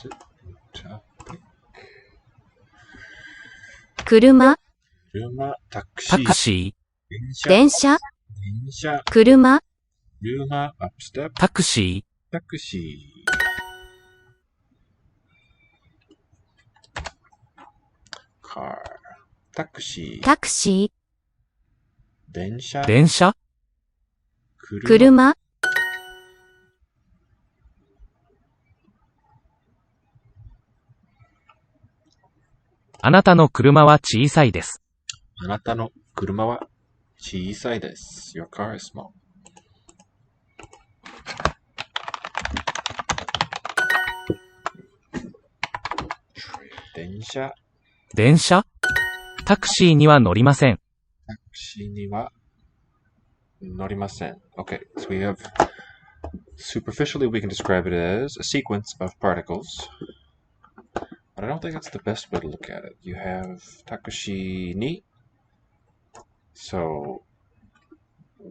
topic. 車、車、タクシー、タクシ電車、電車、車、車、アップステップ、ー、タクシタクシー。car、タクシー、タクシ電車、ー、電車、ー、車、あなたの車は小さいです。あなたの車は小さいです。Your car is small. 電車、電車、タクシーには乗りません。タクシーには乗りません。Okay, so we have superficially we can describe it as a sequence of particles. But I don't think that's the best way to look at it. You have takushi ni. So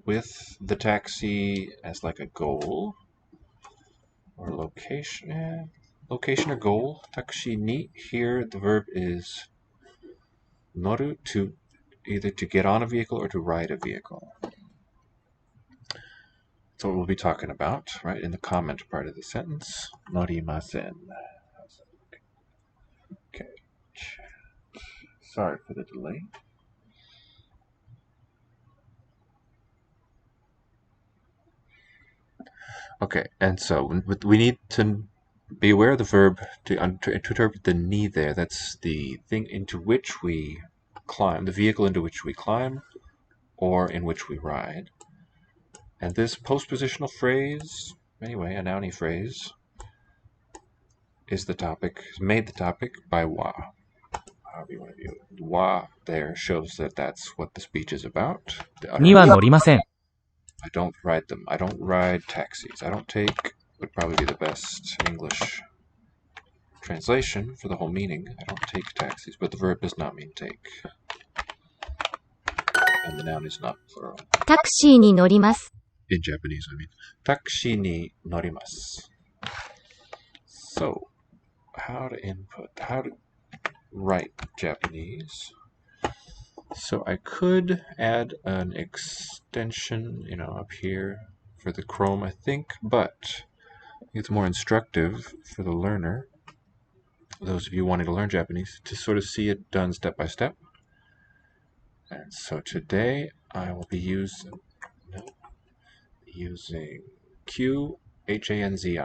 with the taxi as like a goal or location, location or goal, takushi ni. Here the verb is noru, to either to get on a vehicle or to ride a vehicle. That's what we'll be talking about, right, in the comment part of the sentence. Norimasen. Okay. Sorry for the delay. Okay, and so we need to be aware of the verb to interpret the ni there. That's the thing into which we climb, the vehicle into which we climb, or in which we ride. And this postpositional phrase, anyway, a nouny phrase, is the topic, is made the topic by wa. However you want to view it. Wa there shows that that's what the speech is about. には乗りません。I don't ride them. I don't ride taxis. I don't take would probably be the best English translation for the whole meaning. I don't take taxis, but the verb does not mean take. And the noun is not plural. タクシーに乗ります。In Japanese, I mean. Taxi ni norimasu. So, how to write Japanese. So I could add an extension, up here for the Chrome, I think, but it's more instructive for the learner, those of you wanting to learn Japanese, to sort of see it done step by step. And so today I will be using QHANZI,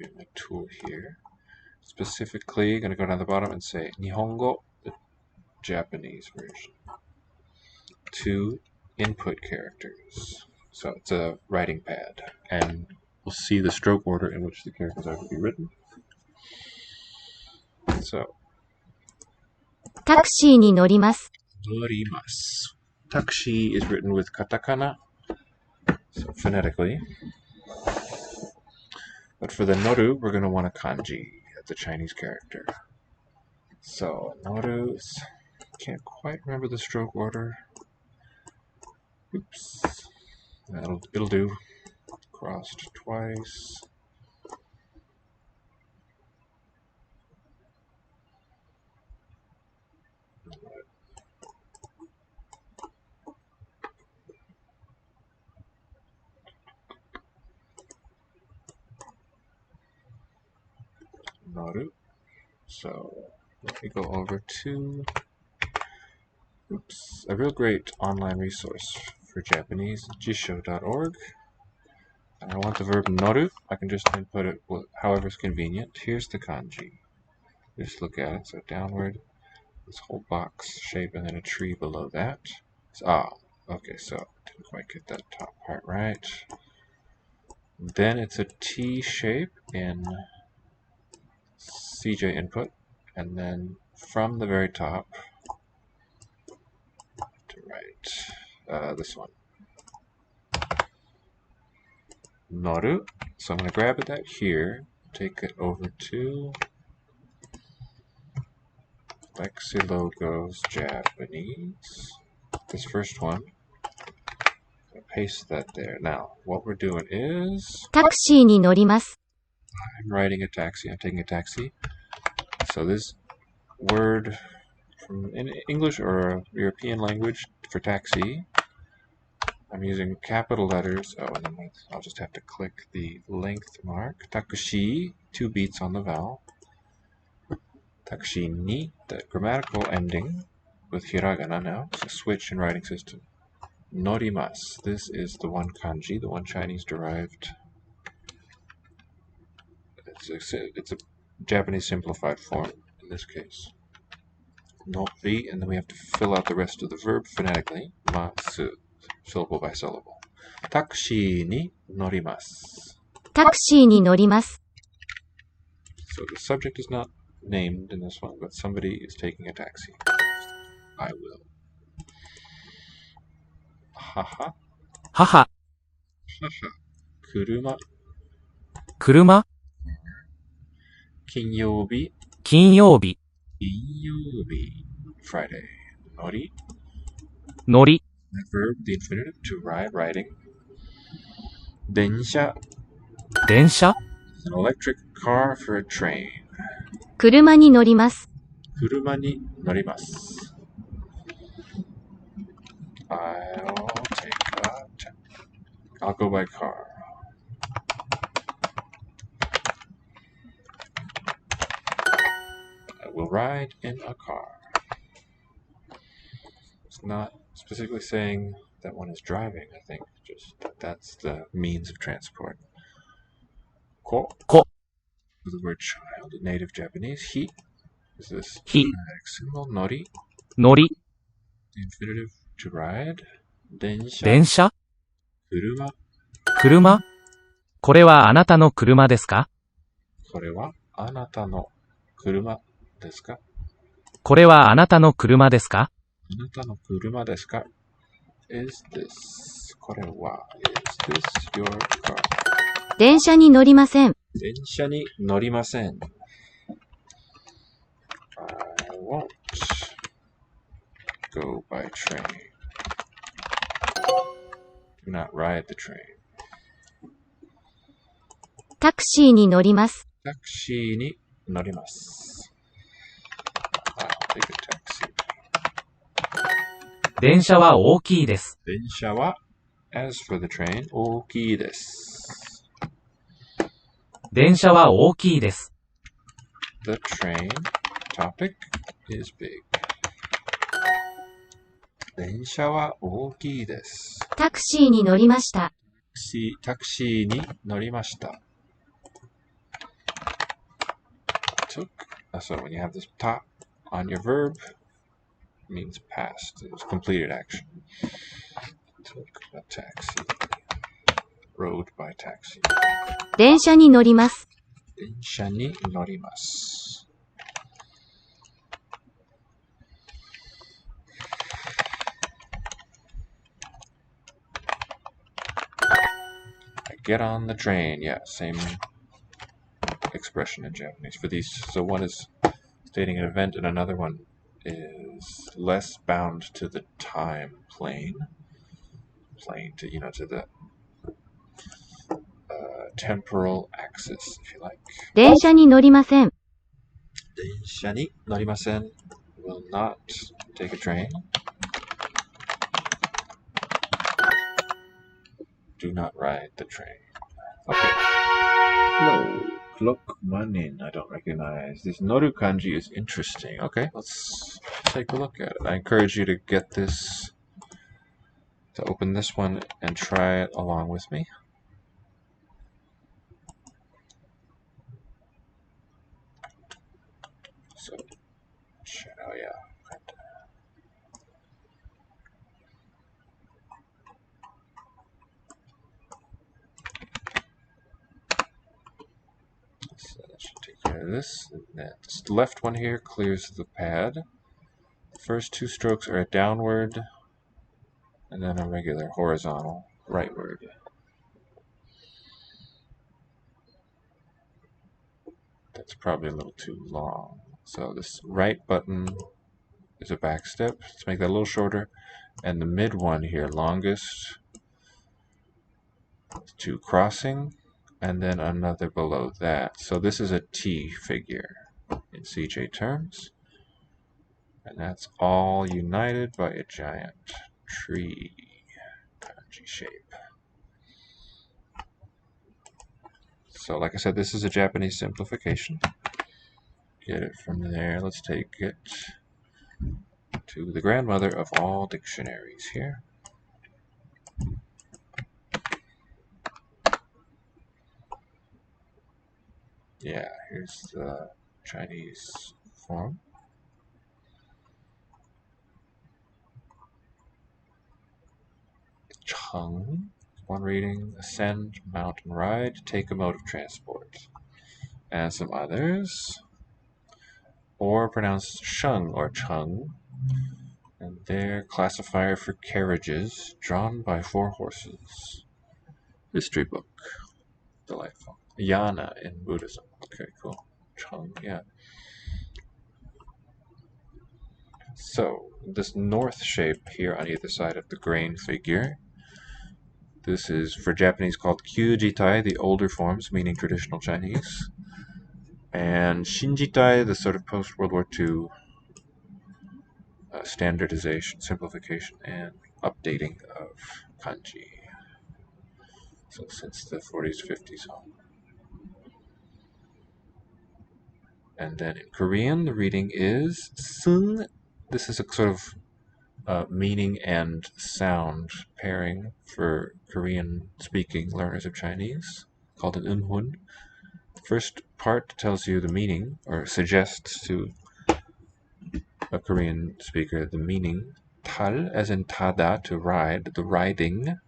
my tool here. Specifically, going to go down the bottom and say Nihongo, the Japanese version. 2 input characters. So it's a writing pad, and we'll see the stroke order in which the characters are to be written. So, タクシーに乗ります。 norimasu. Takushi is written with katakana, so phonetically. But for the noru, we're going to want a kanji. That's a Chinese character. So, noru, can't quite remember the stroke order. Oops. It'll do. Crossed twice. Naru. So let me go over to a real great online resource for Japanese, jisho.org. And I want the verb noru. I can just input it however is convenient. Here's the kanji. Just look at it. So downward, this whole box shape, and then a tree below that. Okay, so didn't quite get that top part right. Then it's a T shape in CJ input, and then from the very top to right, this one. Noru. So I'm going to grab that here, take it over to Lexi Logos Japanese. This first one. Paste that there. Now, what we're doing is タクシーに乗ります。I'm riding a taxi. I'm taking a taxi. So this word from in English or European language for taxi, I'm using capital letters. Oh, and then I'll just have to click the length mark. Takushi, 2 beats on the vowel. Takushi ni, the grammatical ending with hiragana now. It's a switch in writing system. Norimasu. This is the one kanji, the one Chinese derived. It's a Japanese simplified form in this case. Nori, and then we have to fill out the rest of the verb phonetically. Masu, syllable by syllable. Taxi ni norimasu. タクシーに乗ります。 So the subject is not named in this one, but somebody is taking a taxi. I will. Haha. 母、 Haha. Kuruma. 車、 Kinyobi. 金曜日、 Kinyobi. Friday. Nori. 乗り、 That verb, the infinitive, to ride, riding. Densha. 電車、 An electric car for a train. 車に乗ります。 Kuruma ni norimasu. I'll go by car. I will ride in a car. It's not specifically saying that one is driving, I think. Just that's the means of transport. Ko. こ、 The word child in native Japanese. Hi is this ひ、 phonetic symbol. Nori, 乗り、 the infinitive to ride. Densha, 電車、 kuruma. 車。これはあなたの車ですか？ これはあなたの車ですか？これはあなたの車ですか？あなたの車ですか？ Is this これは Is this your car? 電車に乗りません。電車に乗りません。I won't go by train. Do not ride the train. タクシーに乗ります。タクシーに乗ります。I'll take a taxi. 電車は大きいです。電車は As for the train, 大きいです。電車は大きいです。The train topic is big. 電車は大きいです。タクシーに乗りました。タクシーに乗りました。Took. So when you have this ta on your verb, it means past. It was completed action. Took a taxi. Rode by taxi. 電車に乗ります。電車に乗ります。I get on the train. Yeah, same expression in Japanese for these. So one is stating an event and another one is less bound to the time plane to to the temporal axis, if you like. 電車に乗りません。電車に乗りません will not take a train. Do not ride the train. Okay. Cloak manin. I don't recognize. This noru kanji is interesting. Okay, let's take a look at it. I encourage you to get this, to open this one and try it along with me. So, oh yeah. So that should take care of this. This left one here clears the pad. The first two strokes are a downward and then a regular horizontal rightward. That's probably a little too long. So this right button is a back step. Let's make that a little shorter. And the mid one here, longest, to crossing, and then another below that. So this is a T figure in CJ terms. And that's all united by a giant tree kanji shape. So like I said, this is a Japanese simplification. Get it from there. Let's take it to the grandmother of all dictionaries here. Yeah, here's the Chinese form. Cheng, one reading, ascend, mountain ride, take a mode of transport. And some others, or pronounced sheng or cheng, and their classifier for carriages drawn by 4 horses. History book. Delightful. Yana in Buddhism. Okay, cool. Cheng, yeah. So, this north shape here on either side of the grain figure, this is for Japanese called Kyujitai, the older forms, meaning traditional Chinese. And Shinjitai, the sort of post-World War II standardization, simplification, and updating of kanji. So since the 40s, 50s on. And then in Korean, the reading is Sung. This is a sort of meaning and sound pairing for Korean-speaking learners of Chinese, called an unhun. The first part tells you the meaning, or suggests to a Korean speaker the meaning. Tal, as in tada, to ride, the riding.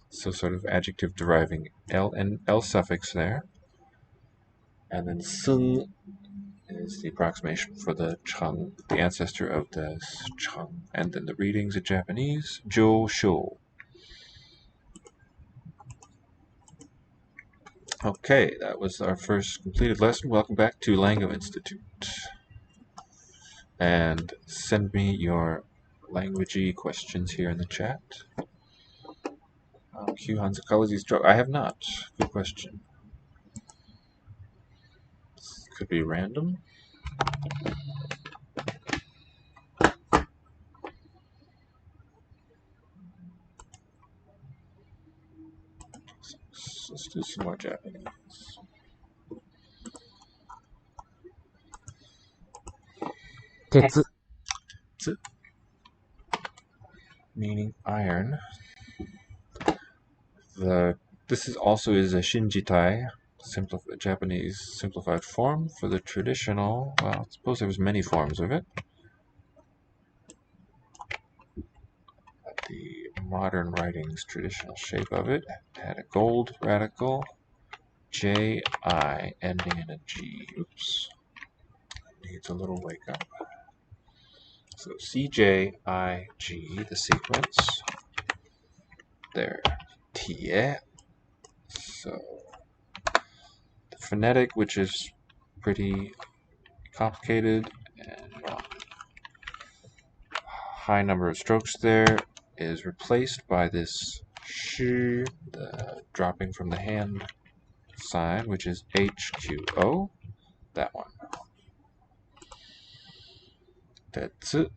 So sort of adjective deriving L and L suffix there. And then sung is the approximation for the cheng, the ancestor of the cheng. And then the readings in Japanese, jo sho. Okay, that was our first completed lesson. Welcome back to Lango Institute. And send me your languagey questions here in the chat. Q Hanzakalazi's joke. I have not. Good question. This could be random. Let's do some more Japanese. Tetsu. Meaning iron. This is also a Shinjitai, Japanese simplified form for the traditional. Well, I suppose there was many forms of it. The modern writing's traditional shape of it had a gold radical, J-I ending in a G. Oops, needs a little wake up. So C-J-I-G, the sequence. There, Tie. So the phonetic, which is pretty complicated and high number of strokes there, is replaced by this shi, the dropping from the hand sign, which is HQO, that one. Tetsu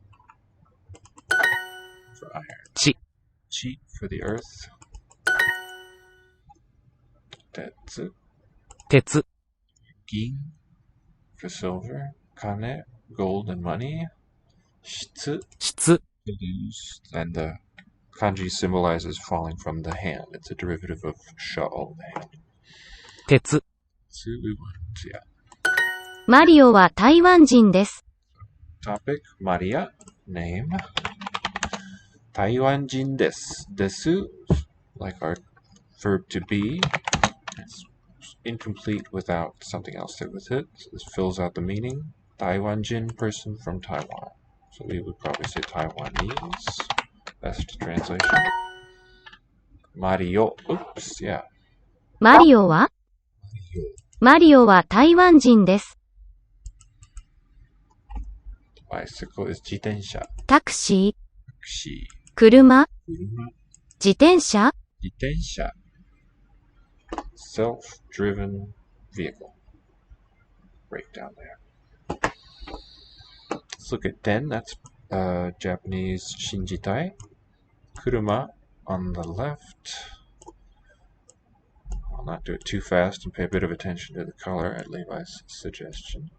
for iron. Chi. Chi for the earth. Tetsu. Tetsu. Gin for silver. Kane, gold and money. Shitsu, Shitsu. to lose. And the kanji symbolizes falling from the hand. It's a derivative of shao, the hand. Tetsu. Yeah. マリオは台湾人です。 Topic, Maria. Name. Taiwanjin desu. Desu, like our verb to be. It's incomplete without something else there with it. So this fills out the meaning. Taiwanjin, person from Taiwan. So we would probably say Taiwanese. Best translation. Mario. Oops, yeah. マリオは台湾人です。 Bicycle is 自転車。タクシー、 Taxi. 車、 車。自転車、 自転車。self-driven vehicle. Right down there. Let's look at den. That's Japanese shinjitai. Kuruma on the left. I'll not do it too fast and pay a bit of attention to the color at Levi's suggestion.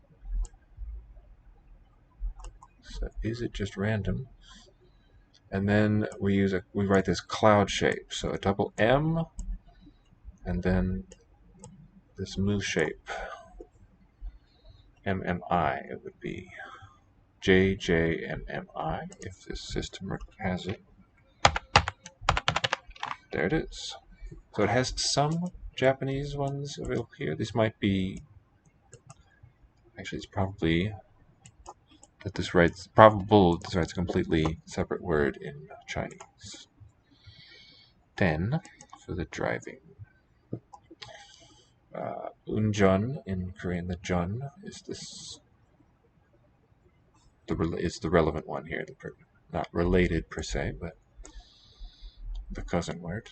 So is it just random? And then we write this cloud shape. So a double M and then this mu shape. MMI it would be. JJMMI if this system has it. There it is. So it has some Japanese ones available here. This might be, actually it's probably that this writes, probable this writes a completely separate word in Chinese. Den for the driving. Unjun in Korean, the jun is this. Is the relevant one here. Not related per se, but the cousin word.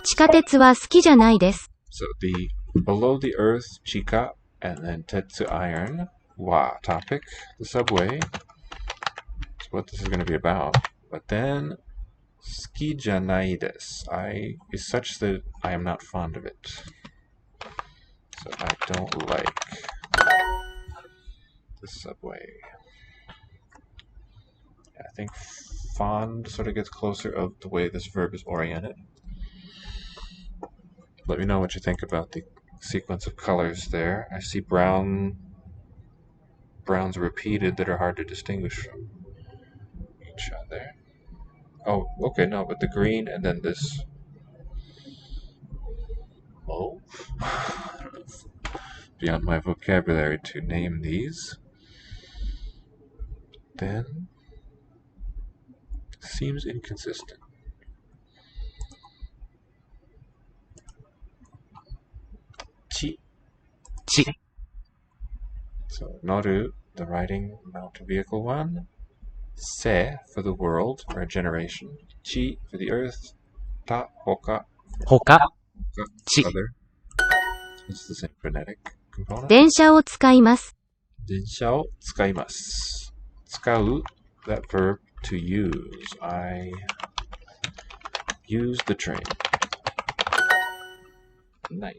地下鉄は好きじゃないです。 So the below the earth, chika, and then tetsu iron, wa topic, the subway. That's what this is going to be about. But then, ski janai desu. Is such that I am not fond of it. So I don't like the subway. I think fond sort of gets closer of the way this verb is oriented. Let me know what you think about the sequence of colors there. I see browns repeated that are hard to distinguish from each other. Oh, okay, no, but the green and then this mauve. Beyond my vocabulary to name these. Then seems inconsistent. Chi. Chi. So noru, the riding mountain vehicle one. Se for the world or a generation. Chi for the earth. Ta hoka. Hoka. Chi. Other. It's the same phonetic component. 電車を使います。電車を使います。使う, that verb to use. I use the train. Nice.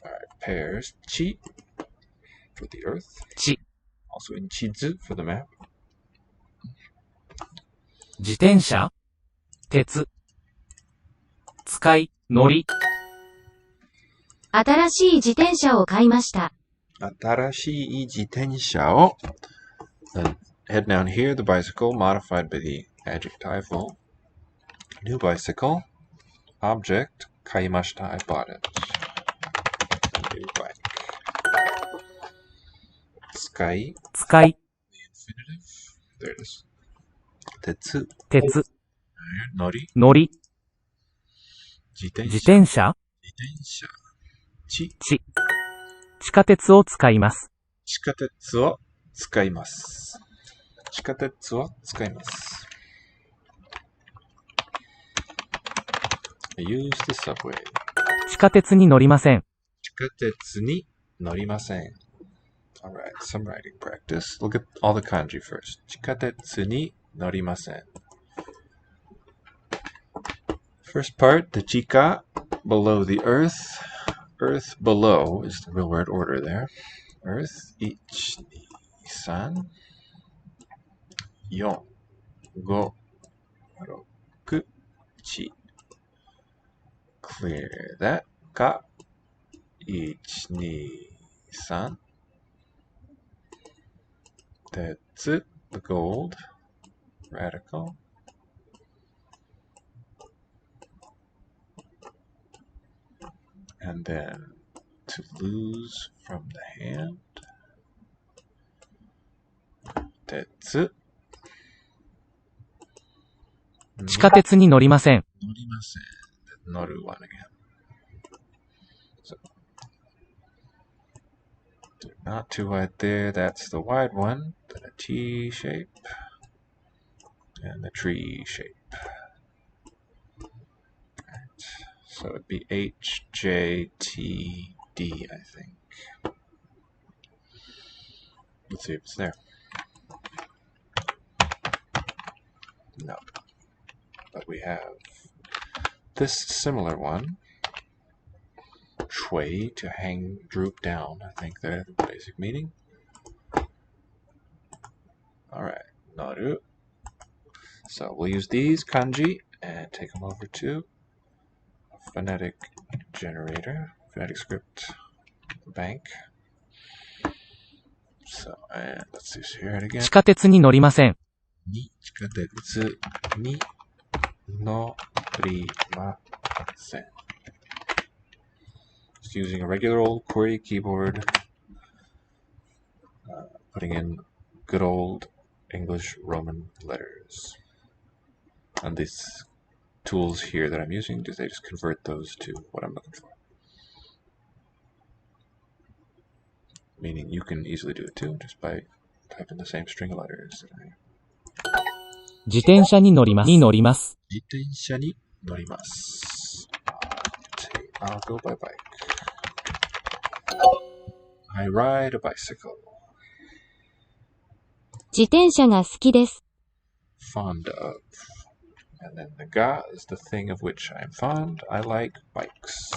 Alright, pairs. Chi for the earth. Chi. Also in chizu for the map. 自転車、鉄、使い、乗り。新しい自転車を買いました。新しい自転車を Then head down here, the bicycle, modified by the adjectival. New bicycle. Object, 買いました. I bought it. New bike. 使い. 使い。 The infinitive. There it is. 鉄。鉄。乗り。乗り。自転車。自転車。自転車。地下鉄を使います。地下鉄を使います。地下鉄を使います。I use the subway. 地下鉄に乗りません。地下鉄に乗りません。Alright, some writing practice. Look at all the kanji first. 地下鉄に乗りません。First part, the chika, below the earth. Earth below is the real word order there. Earth, 1, 2, 3, 4, 5, 6, 7. Clear that. Ka, 1, 2, 3. Tetsu, the gold. Radical. And then to lose from the hand. Tetsu. 地下鉄に乗りません。乗りません。乗る one again. So, not too wide there. That's the wide one. Then a T shape. And the tree shape. So it'd be HJTD, I think. Let's see if it's there. No. But we have this similar one. Shui, to hang, droop down. I think that's the basic meaning. Alright, naru. So we'll use these kanji and take them over to a phonetic generator, phonetic script bank. So, and let's see, hear it again. 地下鉄に乗りません。地下鉄に乗りません。Just using a regular old QWERTY keyboard, putting in good old English Roman letters. And these tools here that I'm using, they just convert those to what I'm looking for. Meaning you can easily do it too, just by typing the same string of letters that I. 自転車に乗ります。自転車に乗ります。I'll go by bike. I ride a bicycle. 自転車が好きです。Fond of. And then the ga is the thing of which I'm fond. I like bikes.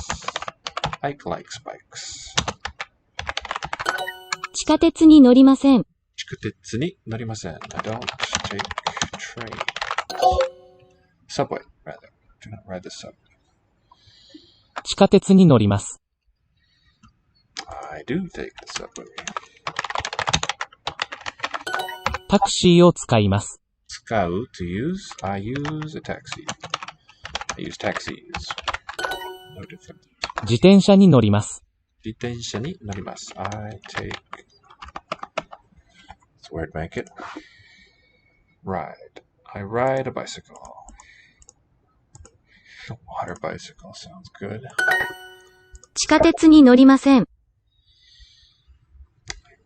Ike likes bikes. 地下鉄に乗りません。地下鉄に乗りません. I don't take train. Subway, rather. Do not ride the subway. 地下鉄に乗ります。I do take the subway. タクシーを使います。使う to use. I use a taxi. I use taxis. No different. 自転車に乗ります。自転車に乗ります. I take. Let's word bank it. Ride. I ride a bicycle. A water bicycle sounds good. 地下鉄に乗りません。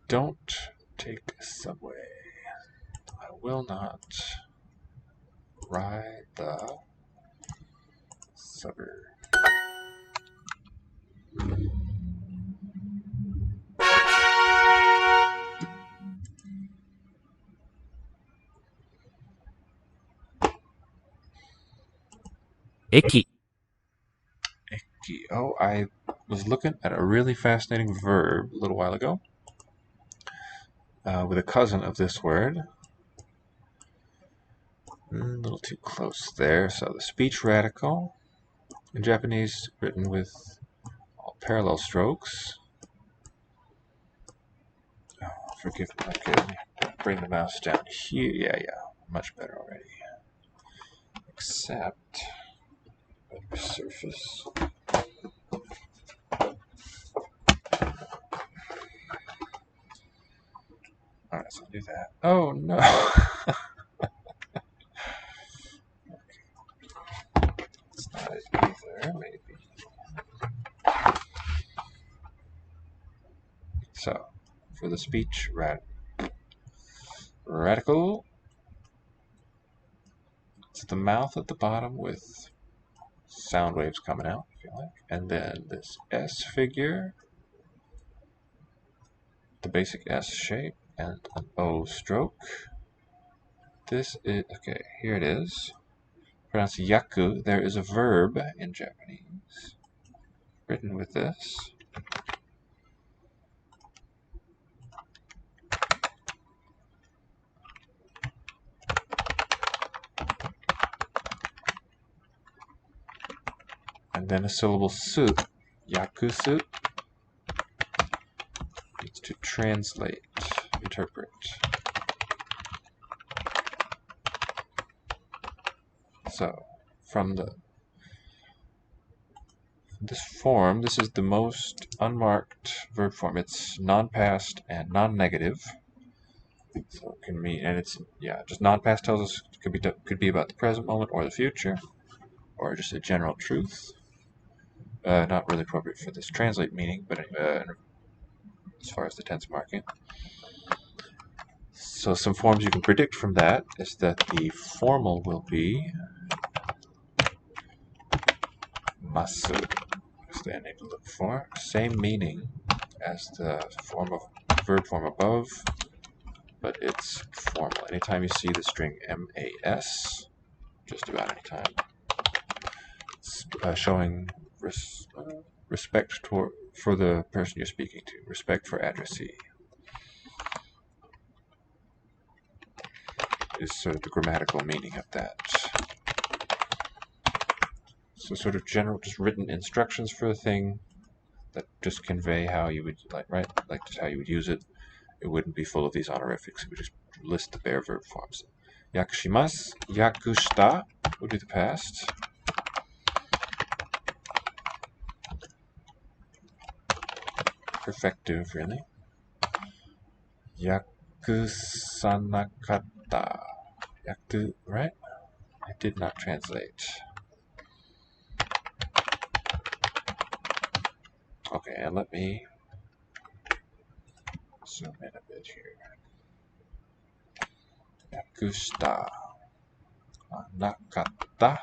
Don't take a subway. I will not ride the suburb. Eki. Oh, I was looking at a really fascinating verb a little while ago with a cousin of this word. A little too close there. So the speech radical in Japanese written with all parallel strokes. Oh, forgive me. Okay, bring the mouse down here. Yeah, much better already. Except surface. Alright, so I'll do that. Oh no! It's not it either, maybe. So, for the speech radical, it's the mouth at the bottom with sound waves coming out, if you like. And then this S figure, the basic S shape, and an O stroke. This is, okay, here it is. Pronounced yaku. There is a verb in Japanese written with this. And then a syllable su. Yakusu. It's to translate, interpret. So, from this form, this is the most unmarked verb form. It's non-past and non-negative. So it can mean, and it's, just non-past tells us it could be about the present moment or the future, or just a general truth. Not really appropriate for this translate meaning, but as far as the tense marking. So some forms you can predict from that is that the formal will be masu is the name to look for. Same meaning as the verb form above, but it's formal. Anytime you see the string mas, just about any time, it's showing respect for the person you're speaking to, respect for addressee. Is sort of the grammatical meaning of that. So sort of general, just written instructions for a thing that just convey how you would, like just how you would use it. It wouldn't be full of these honorifics. It would just list the bare verb forms. Yakushimasu, yakushita would be the past. Perfective, really. Yakusanakata. Right? It did not translate. Okay, and let me zoom in a bit here. Yakushita. Nakata.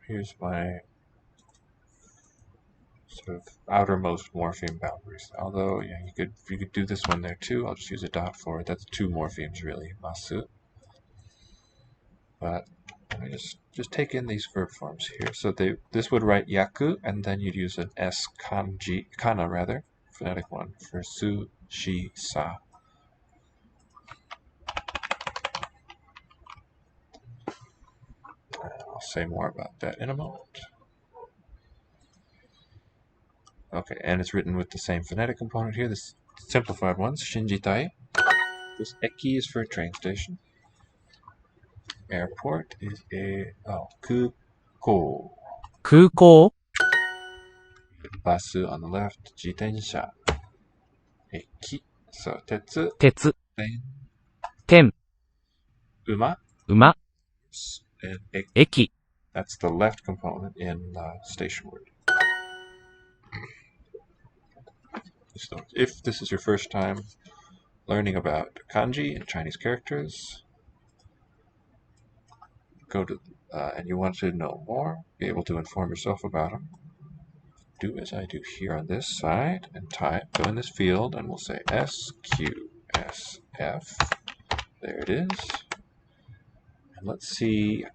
Here's my sort of outermost morpheme boundaries. Although, yeah, you could do this one there too. I'll just use a dot for it. That's two morphemes really, masu. But let me just take in these verb forms here. So this would write yaku, and then you'd use an s kana rather, phonetic one for su, shi, sa. I'll say more about that in a moment. Okay, and it's written with the same phonetic component here, this simplified ones, shinjitai. This eki is for a train station. Airport is kukou. 空港 Basu on the left, jitensha. Eki. So, tetsu, 鉄 train, 天 uma, 馬 and eki. 駅 That's the left component in station word. So, if this is your first time learning about kanji and Chinese characters, go to and you want to know more, be able to inform yourself about them, do as I do here on this side and go in this field, and we'll say SQSF. There it is. And let's see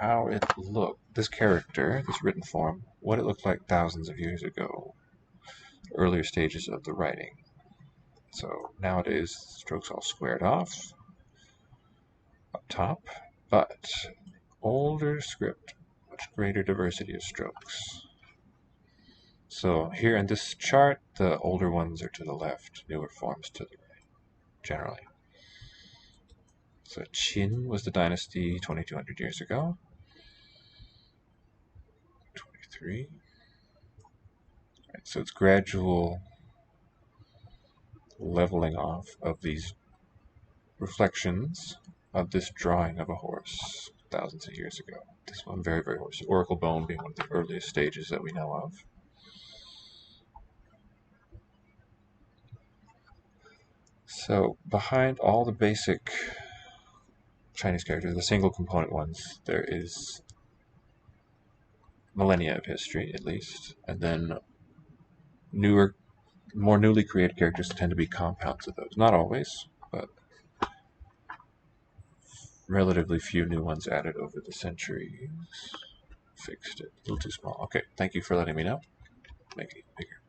how it looked, this character, this written form, what it looked like thousands of years ago, earlier stages of the writing. So nowadays, the strokes all squared off up top, but older script, much greater diversity of strokes. So here in this chart, the older ones are to the left, newer forms to the right, generally. So Qin was the dynasty 2200 years ago. 23. Right, so it's gradual leveling off of these reflections of this drawing of a horse thousands of years ago. This one, very, very horse. Oracle bone being one of the earliest stages that we know of. So behind all the basic Chinese characters, the single component ones, there is millennia of history, at least, and then newer, more newly created characters tend to be compounds of those. Not always, but relatively few new ones added over the centuries. Fixed it. A little too small. Okay, thank you for letting me know. Make it even bigger.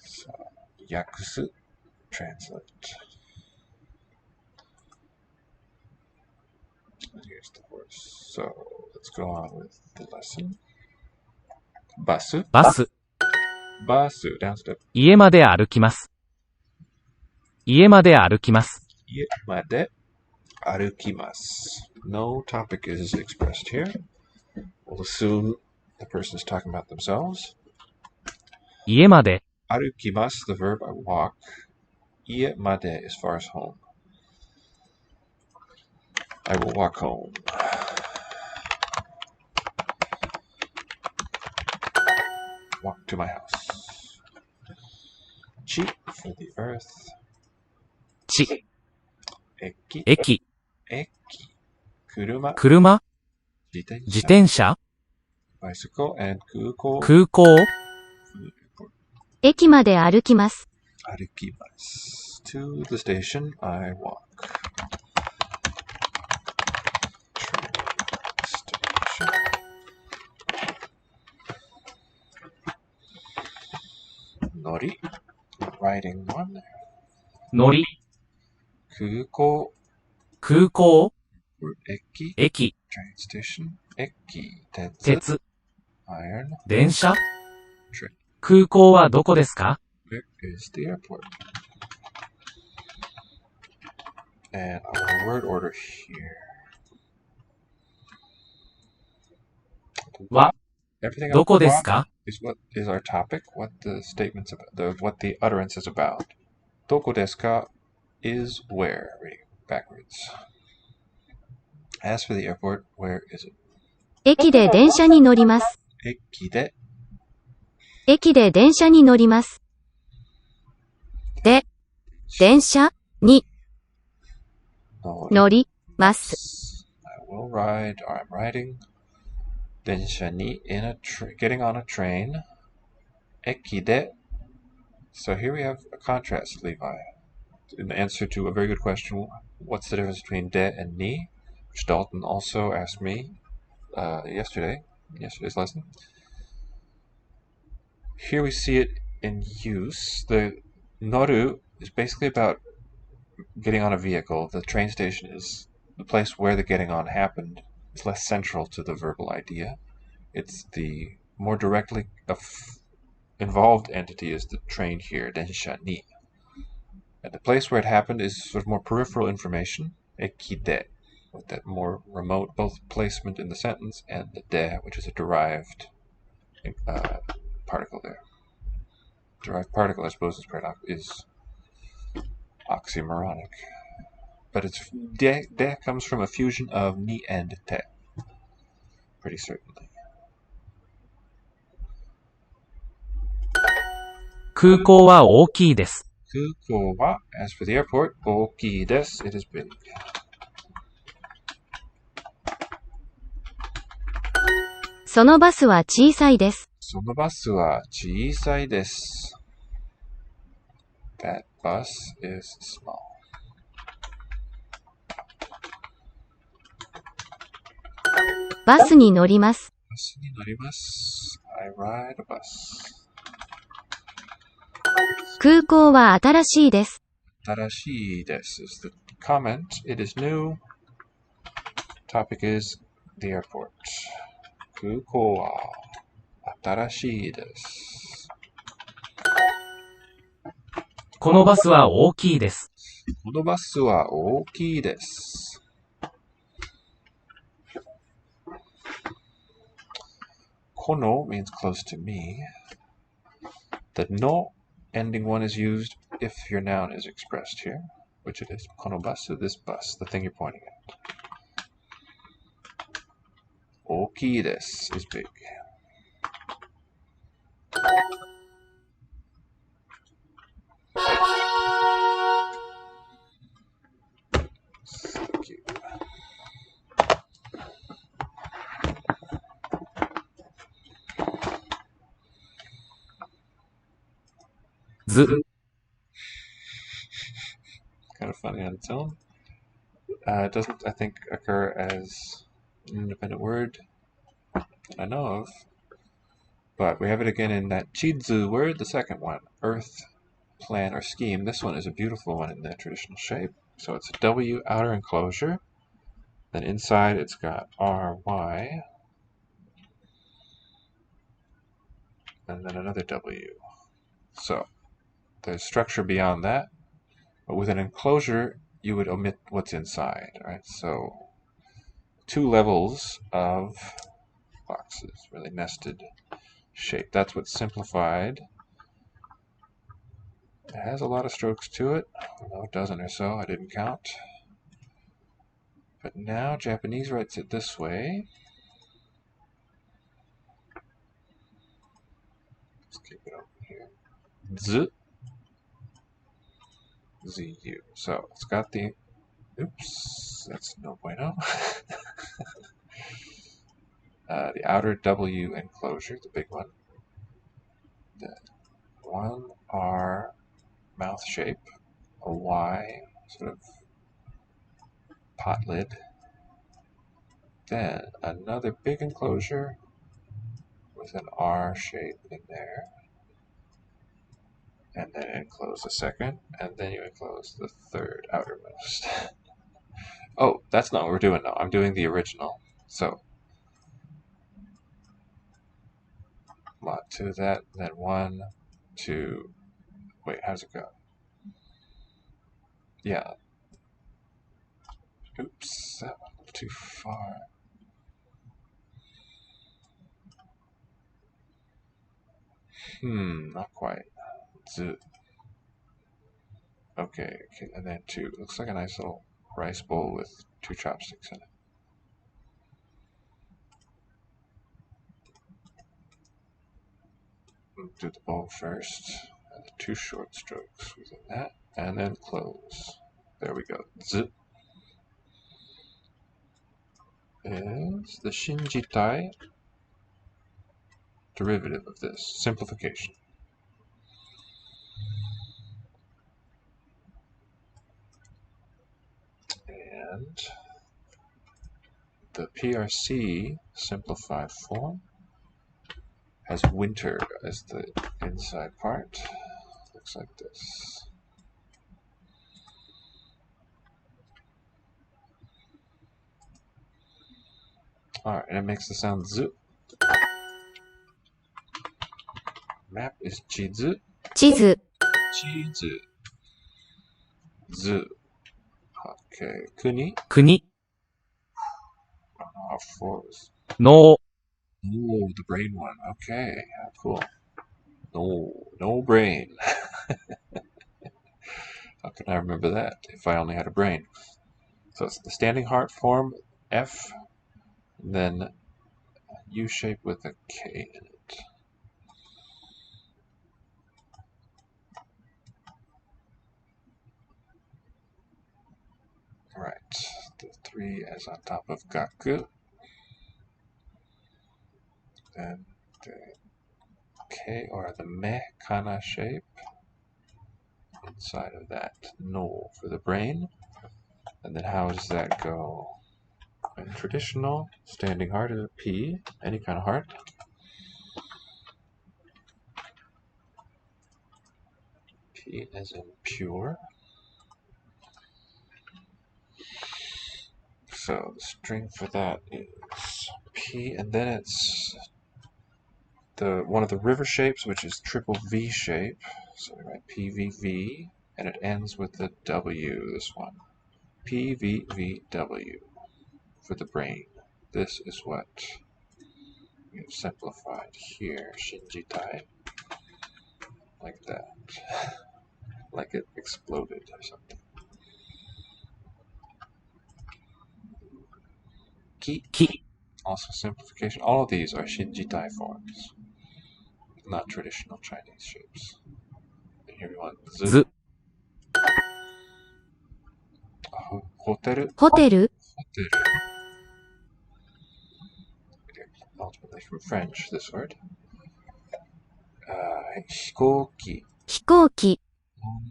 So, yakusu, translate. And here's the horse. So, let's go on with the lesson. Basu. バス Basu, down step. 家まで歩きます家まで歩きます Iemade arukimasu. No topic is expressed here. We'll assume the person is talking about themselves. 家まで Arukimasu, the verb I walk. Iemade, as far as home. I will walk home. Walk to my house. Chi for the earth. 地駅、駅、駅、車、車、自転車、自転車、 bicycle, and 空港、空港、駅まで歩きます。歩きます。To the station, I walk. Train station. Nori, riding one. 乗り、空港、空港、駅、駅、 train station, 駅、鉄、鉄、 iron, 電車、 train. 空港はどこですか？ Where is the airport? And our word order here. は、 Everything ど else こですか？ is what is our topic, what the statements about, what the utterance is about. Doko desu ka is where, reading backwards. As for the airport, where is it? 駅で電車に乗ります。駅で、駅で電車に乗ります。で、電車に乗ります。I will ride, or I'm riding. 電車に getting on a train. 駅で. So here we have a contrast, Levi. In answer to a very good question, what's the difference between de and ni? Which Dalton also asked me yesterday's lesson. Here we see it in use. The noru is basically about getting on a vehicle. The train station is the place where the getting on happened. It's less central to the verbal idea. It's the more directly involved entity is the train here, densha ni. And the place where it happened is sort of more peripheral information, ekide, with that more remote both placement in the sentence and the de, which is a derived particle there. Derived particle, I suppose, is oxymoronic. But it's de comes from a fusion of ni and te. Pretty certainly. 空港は大きいです。空港は, as for the airport, 大きいです. It is big. そのバスは小さいです。そのバスは小さいです. That bus is small. バスに乗ります。バスに乗ります. I ride a bus. 空港は新しいです。新しいです is the comment. It is new. Topic is the airport. 空港は新しいです. このバスは大きいです。このバスは大きいです. Kono means close to me. The no ending one is used if your noun is expressed here, which it is. Konobasu, this bus, the thing you're pointing at. 大きいです is big. So cute. ず、 Kind of funny on its own. It doesn't, I think, occur as an independent word that I know of. But we have it again in that chizu word, the second one. Earth, plan, or scheme. This one is a beautiful one in the traditional shape. So it's a W outer enclosure. Then inside it's got RY. And then another W. So there's structure beyond that. But with an enclosure, you would omit what's inside, right? So 2 levels of boxes, really nested shape. That's what's simplified. It has a lot of strokes to it, although a dozen or so, I didn't count. But now Japanese writes it this way. Let's keep it over here. Z, ZU. So it's got the Oops, that's no bueno. The outer W enclosure, the big one. The 1R mouth shape, a Y sort of pot lid. Then another big enclosure with an R shape in there. And then enclose the second, and then you enclose the third outermost. Oh, that's not what we're doing now. I'm doing the original. So, lot to that, then 1, 2, wait, how's it go? Yeah. Oops, that went too far. Not quite. Z. Okay, and then 2. Looks like a nice little rice bowl with 2 chopsticks in it. Do the bowl first, and the 2 short strokes within that, and then close. There we go. Z is the Shinjitai derivative of this, simplification. And the PRC simplified form has winter as the inside part. Looks like this. Alright, and it makes the sound z. Map is chizu. 地図、 Chizu. Z. Okay. Kuni. 国、 Fours. の、 Ooh, the brain one. Okay. Cool. No brain. How can I remember that if I only had a brain? So it's the standing heart form, F, and then U shape with a K in it. Right, the 3 as on top of Gaku. Then the K or the Me Kana shape inside of that No for the brain. And then how does that go? In traditional standing heart is a P, any kind of heart. P as in pure. So the string for that is P, and then it's one of the river shapes, which is triple V shape. So we write PVV, and it ends with the W, this one. PVVW for the brain. This is what we have simplified here, Shinjitai. Like that. Like it exploded or something. Ki. き、 Also simplification. All of these are Shinjitai forms, not traditional Chinese shapes. And here we want Z. ず、 Hoteru. ホテル、 Hoteru. Ultimately from French, this word. Hikoki. 飛行機、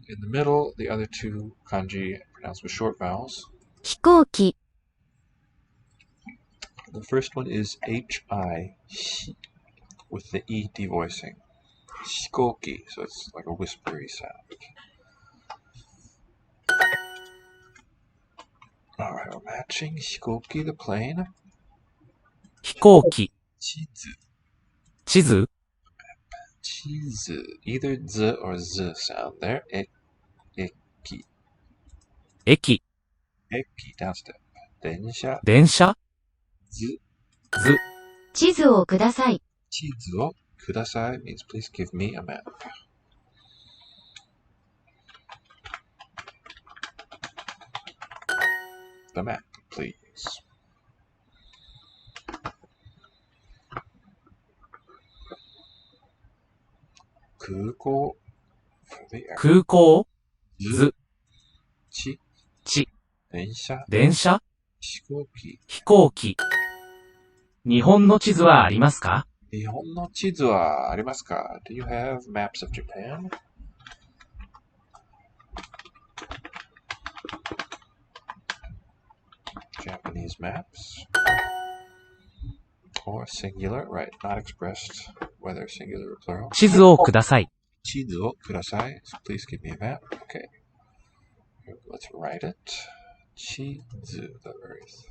In the middle, the other 2 kanji pronounced with short vowels. 飛行機、 The first one is H-I, with the E devoicing. Hikoki, so it's like a whispery sound. Alright, we're matching Hikoki, the plane. 飛行機、 Chizu. 地図、 Chizu. Either Z or Z sound there. Eki. 駅、 Eki, down step. Densha. 電車、 Z. 図、 地図をください。 Chizu o kudasai means please give me a map. The map, please. Kuko for the air. 空港、 Z. 図、 Chi. 地、電車電車飛行機飛行機。日本の地図はありますか？日本の地図はありますか？ Do you have maps of Japan? Japanese maps? Or singular, right, not expressed, whether singular or plural. 地図をください。地図をください. So please give me a map. Okay. Let's write it. 地図 the earth.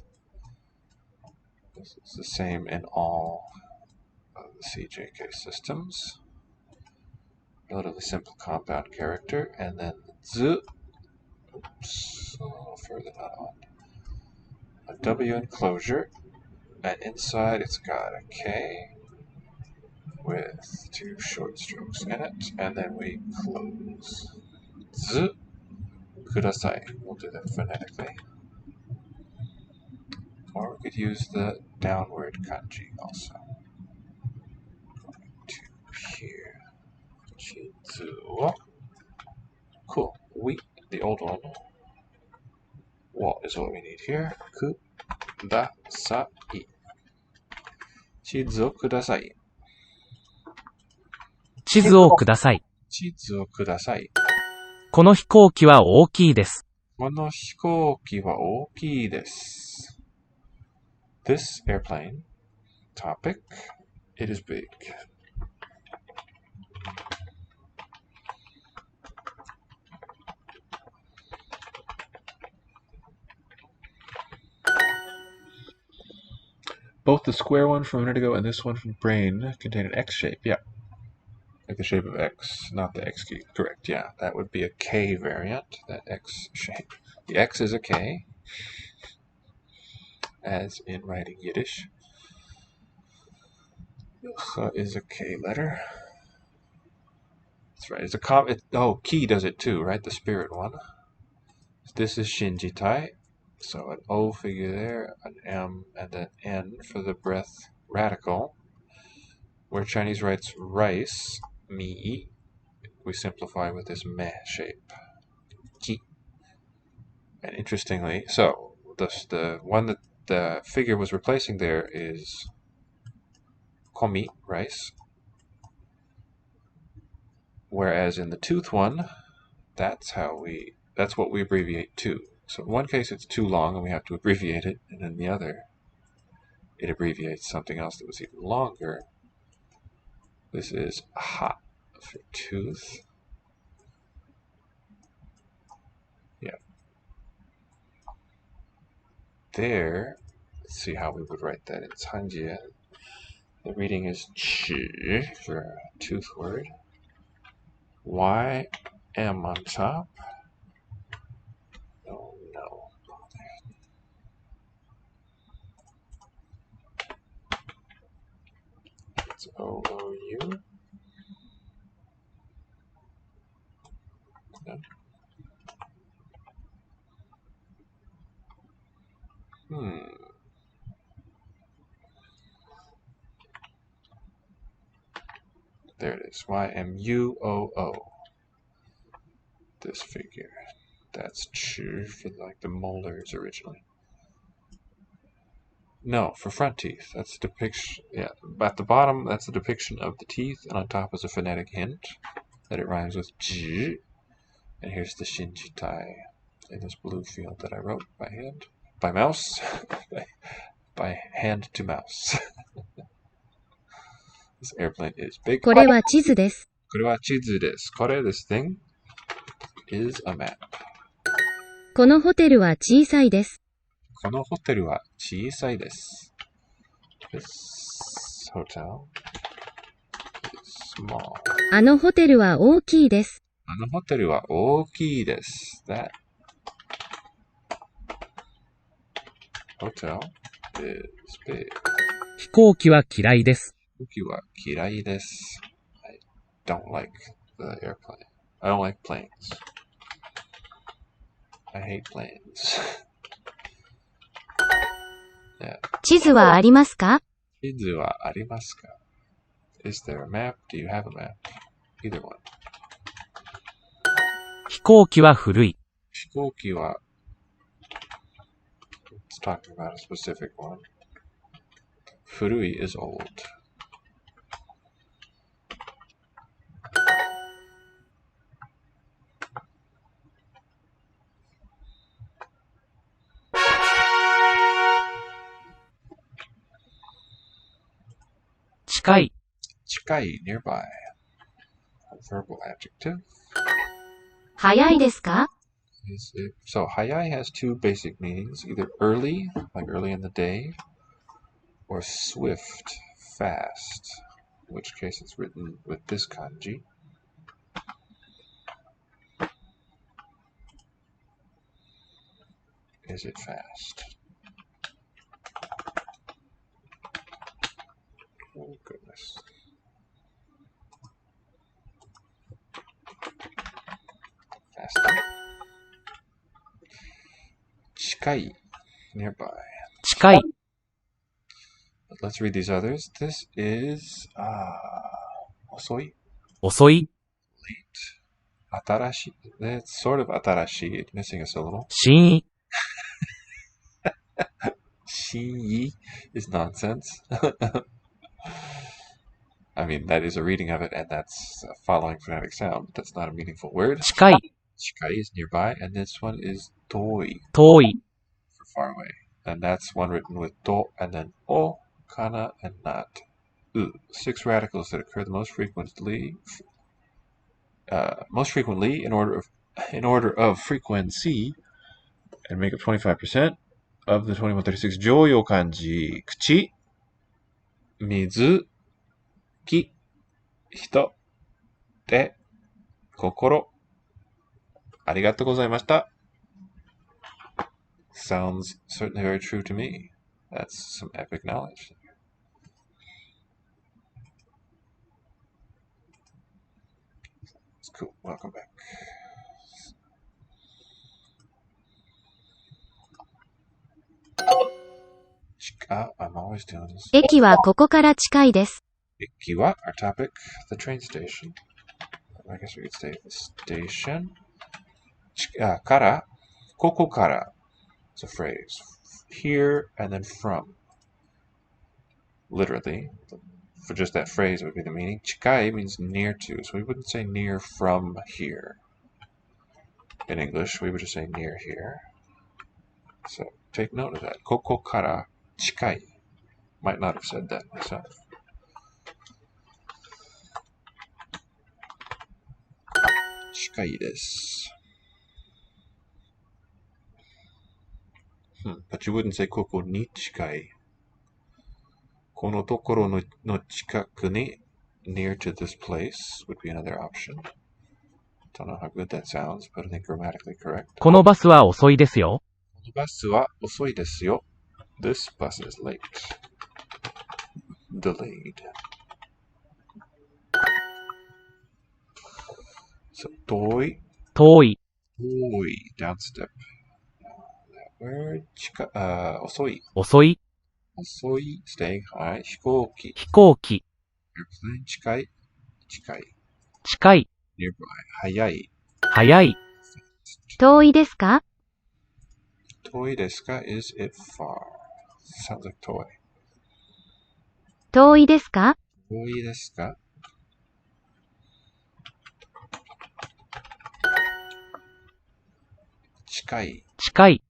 This is the same in all of the CJK systems. Relatively simple compound character. And then z. Oops. Further not on. A W enclosure. And inside it's got a K with 2 short strokes in it. And then we close. Z. Kudasai. We'll do that phonetically. Or we could use the downward kanji also. Going to here. Chizu. Cool. We, the old one. Wa is what we need here. Kudasai. Chizu kudasai. 地図をください。地図をください。この飛行機は大きいです。この飛行機は大きいです。This airplane, topic, it is big. Both the square one from a minute ago and this one from Brain contain an X shape. Yeah. Like the shape of X, not the X key. Correct, yeah. That would be a K variant, that X shape. The X is a K, as in writing Yiddish. So is a K letter. That's right. It's a Ki does it too, right? The spirit one. This is Shinjitai. So an O figure there, an M, and an N for the breath radical. Where Chinese writes rice, mi, we simplify with this meh shape. Ki. And interestingly, so the one that the figure was replacing there is komi, rice. Whereas in the tooth one, that's what we abbreviate to. So in one case it's too long and we have to abbreviate it, and in the other it abbreviates something else that was even longer. This is ha for tooth. Yeah. There, let's see how we would write that in Hanjie. The reading is chi for a tooth word. Y, M on top. Oh no. It's O-O-U. No. There it is. Y-M-U-O-O. This figure. That's chi for like the molars originally. No, for front teeth. That's a depiction. Yeah, at the bottom, that's a depiction of the teeth, and on top is a phonetic hint that it rhymes with ji. And here's the Shinjitai in this blue field that I wrote by hand, by mouse, by hand to mouse. This airplane is big. これは地図です。これは地図です。これ this thing is a map. このホテルは小さいです。このホテルは小さいです。This hotel is small. あのホテルは大きいです。あのホテルは大きいです。That hotel is big. 飛行機は嫌いです。飛行機は嫌いです。I don't like the airplane. I don't like planes. I hate planes. Yeah. 地図はありますか？地図はありますか？ Is there a map? Do you have a map? Either one. 飛行機は古い。飛行機は talking about a specific one. Furui is old. Chikai. Chikai, nearby. A verbal adjective. 早いですか? So, hayai has two basic meanings, either early, like early in the day, or swift, fast, in which case it's written with this kanji. Is it fast? Oh, goodness. Fast. Chikai, nearby. Chikai. But let's read these others. This is osoi, 遅い。 late, atarashi. It's sort of atarashi. It's missing a syllable. 新意。 Shi is nonsense. I mean, that is a reading of it, and that's a following phonetic sound. But that's not a meaningful word. 近い。 Chikai is nearby, and this one is toi, 遠い。 for far away. And that's one written with do, and then o, kana, and not. 6 radicals that occur the most frequently in order of frequency, and make up 25% of the 2136 Joyo kanji. Kuchi, mizu, ki, hito, te, kokoro. Arigatou gozaimashita. Sounds certainly very true to me. That's some epic knowledge. It's cool. Welcome back. I'm always doing this. 駅はここから近いです。 Ikiwa, our topic, the train station. I guess we could say the station. Kara, koko kara. It's a phrase. Here and then from. Literally. For just that phrase, it would be the meaning. Chikai means near to, so we wouldn't say near from here. In English, we would just say near here. So take note of that. Koko kara chikai. Might not have said that myself. Chikai desu. But you wouldn't say koko ni chikai. Kono tokoro no chikaku ni, near to this place, would be another option. Don't know how good that sounds, but I think grammatically correct. このバスは遅いですよ。このバスは遅いですよ. This bus is late. Delayed. So, toi. 遠い。 Toi. Down step. That word. Osoi. 遅い。 Osoi. Staying high. Hikouki. 飛行機。 Airplane. Chikai. Chikai. 近い。 Nearby. Hayai. 早い。 遠いですか? Toi desu ka? Is it far? Sounds like toy. 遠いですか? Toi desu ka? Chikai. 近い。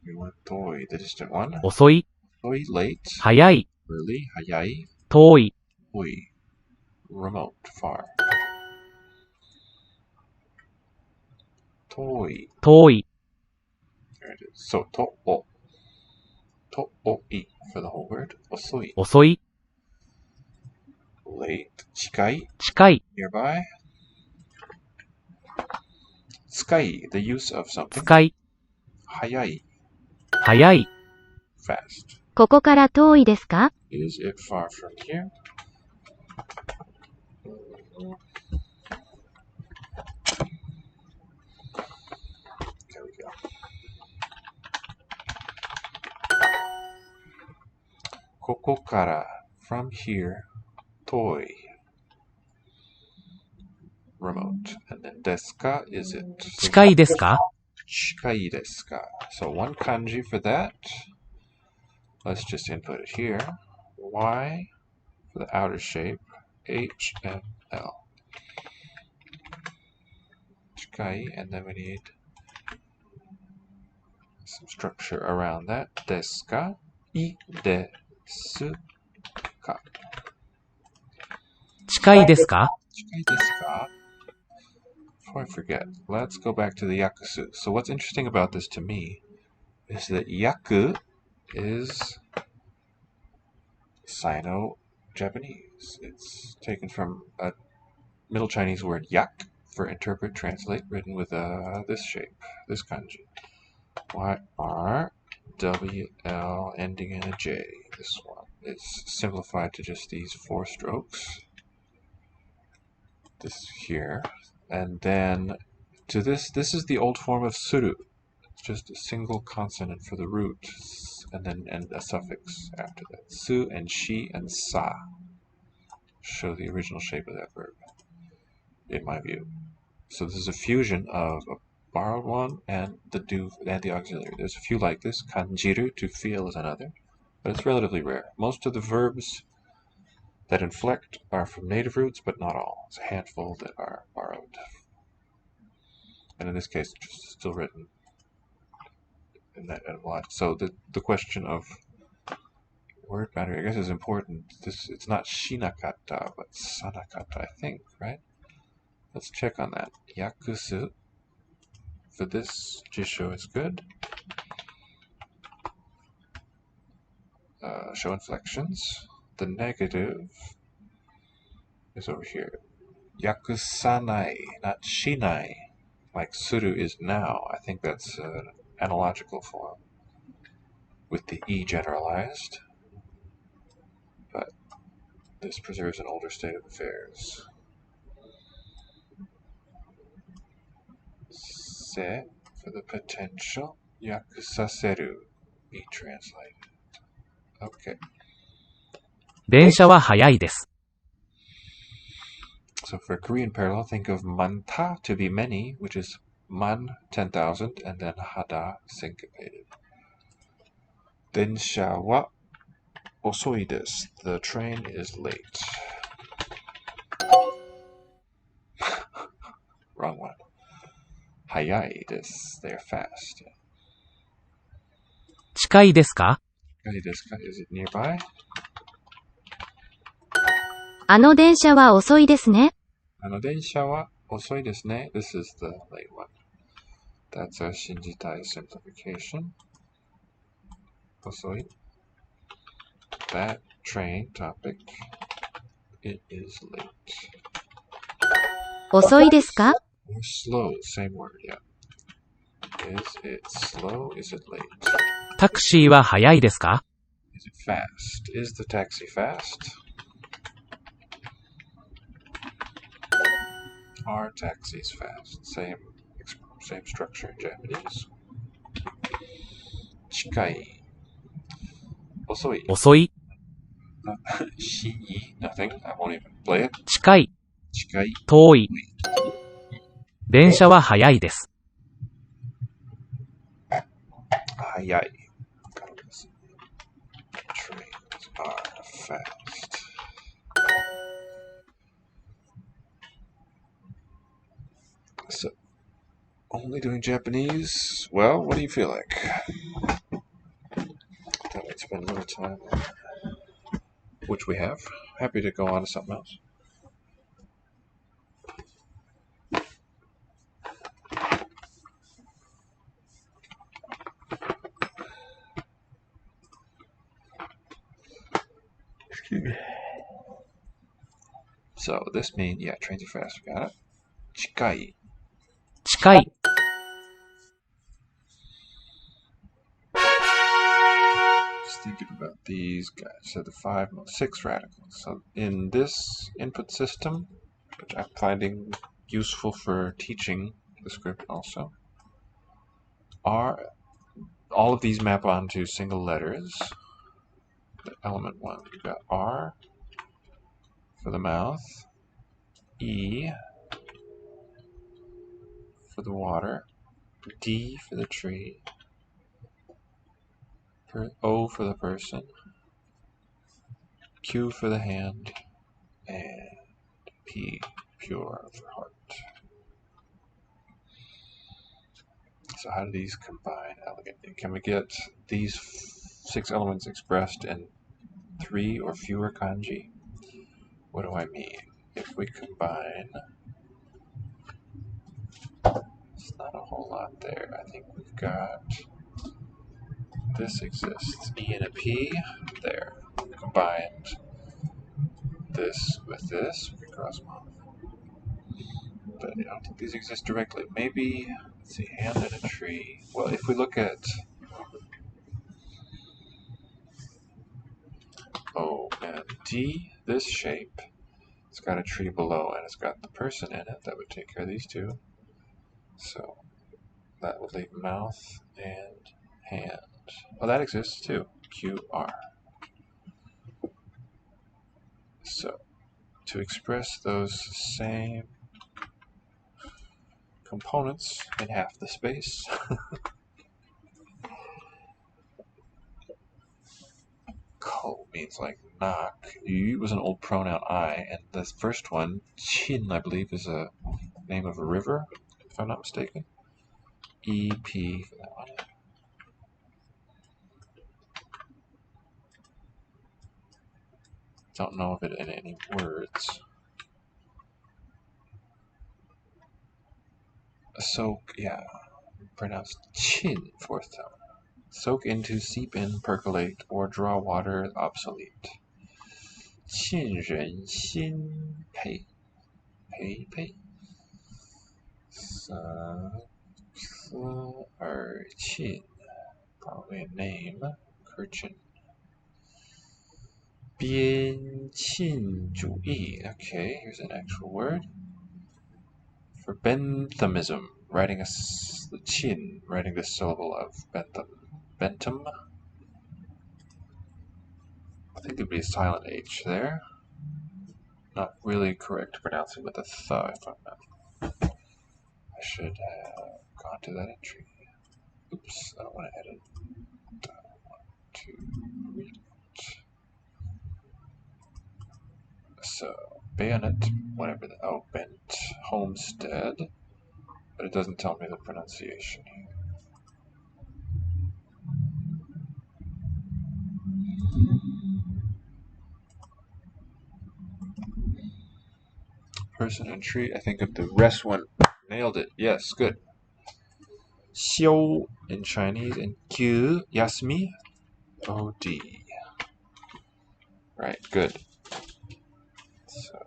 We want toi, the distant one. 遅い。 Toi, late. 早い。 Early. Hayai. 遠い。 Toi. Remote. Far. Toi. 遠い。 There it is. So, to-o. To-o-i for the whole word. Osoi. 遅い。 Late. Chikai. 近い。 Nearby. Tsukai. The use of something. 使い。 Hayai. 早い。 Fast. ここから遠いですか? Is it far from here? There we go. Koko kara, from here, toi. Remote. And then desu ka, is it? So 近いですか? Chikai desu ka? So one kanji for that. Let's just input it here. Y for the outer shape. H and L. Chikai, and then we need some structure around that. Desu ka? I desu ka? 近いですか Chikai desu ka? Before I forget, let's go back to the yakusu. So what's interesting about this to me is that yaku is Sino-Japanese. It's taken from a Middle Chinese word yak for interpret, translate, written with this shape, this kanji. Y-R-W-L ending in a J. This one is simplified to just these 4 strokes. This here. And then to this is the old form of suru. It's just a single consonant for the root, and then a suffix after that. Su and shi and sa show the original shape of that verb, in my view. So this is a fusion of a borrowed one and the auxiliary. There's a few like this. Kanjiru, to feel, is another, but it's relatively rare. Most of the verbs that inflect are from native roots, but not all. It's a handful that are borrowed. And in this case, it's still written in that lot. So the question of word boundary, I guess, is important. It's not shinakata, but sanakata, I think, right? Let's check on that. Yakusu for this jisho is good. Show inflections. The negative is over here. Yakusanai, not shinai, like suru is now. I think that's an analogical form with the e generalized, but this preserves an older state of affairs. Se for the potential. Yakusaseru, be translated. Okay. 電車は速いです。 So for a Korean parallel, think of manta to be many, which is man 10,000, and then hada syncopated. Densha wa osoi desu. The train is late. Wrong one. Hayai desu. They are fast. 近いですか Hayai desu ka? Is it nearby? あの電車は遅いですね。Densha wa osoi desu ne. This is the late one. That's our Shinjitai simplification. Osoi. That train topic. It is late. 遅いですか Or slow, same word, yeah. Is it slow? Is it late? タクシーは速いですか Is it fast? Is the taxi fast? Are taxis fast? Same structure in Japanese. Chikai. Osoi. 遅い Shii. Nothing. I won't even play it. 近い Chikai. 遠い電車は速いです。 Hayai. Trains are fast. So, only doing Japanese? Well, what do you feel like? Thought I'd spend a little time on that. Which we have. Happy to go on to something else. Excuse me. So this means, yeah, trains are fast. We got it. Chikai. 近い Just thinking about these guys. So the 6 radicals. So in this input system, which I'm finding useful for teaching the script also, all of these map onto single letters. The element 1, we've got R for the mouth, E for the water, D for the tree. O for the person. Q for the hand. And P, pure for heart. So how do these combine elegantly? Can we get these 6 elements expressed in 3 or fewer kanji? What do I mean? If we combine, it's not a whole lot there. I think we've got, this exists, E and a P, there. Combined this with this, we can cross them off. But I don't think these exist directly. Maybe, let's see, hand and a tree. Well, if we look at O and D, this shape, it's got a tree below and it's got the person in it. That would take care of these two. So that would leave mouth and hand. Well, that exists too. QR. So to express those same components in half the space, ko means like knock. Yu was an old pronoun I, and this first one, Chin, I believe, is a name of a river, if I'm not mistaken. EP for that one. Don't know of it in any words. Soak, yeah, pronounced chin, fourth tone. Soak into, seep in, percolate, or draw water, obsolete. 沁人心配陪配思而沁 probably a name. Kirchen. 边沁主义 okay, here's an actual word. For benthamism, writing the chin, writing the syllable of bentham. Bentham. I think there'd be a silent H there. Not really correct pronouncing with a th, if I'm not. I should have gone to that entry. Oops, I don't want to edit. I want to read it. So, bayonet, whatever the, oh, bent, homestead, but it doesn't tell me the pronunciation here. Person and tree, I think of the rest one. Nailed it, yes, good. Xiu in Chinese and Q, Yasmi, O-D. Right, good. So,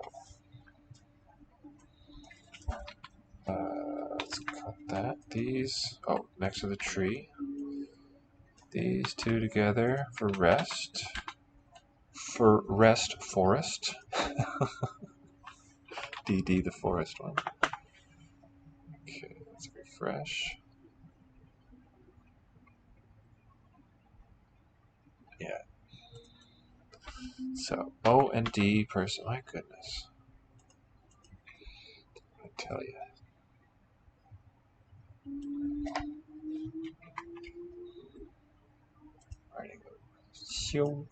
let's cut that. These, oh, next to the tree. These two together for rest. For rest, forest. DD, the forest one. Okay, let's refresh. Yeah. So, O and D person. My goodness. I tell you. Writing Xiu.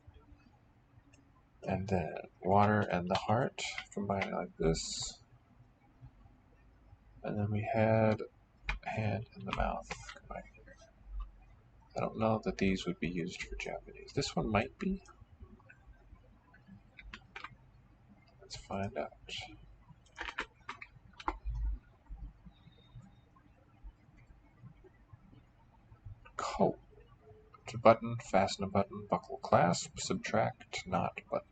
And then water and the heart. Combine it like this. And then we had hand and the mouth combined here. I don't know that these would be used for Japanese. This one might be. Let's find out. Ko. To button, fasten a button, buckle, clasp, subtract, knot, button.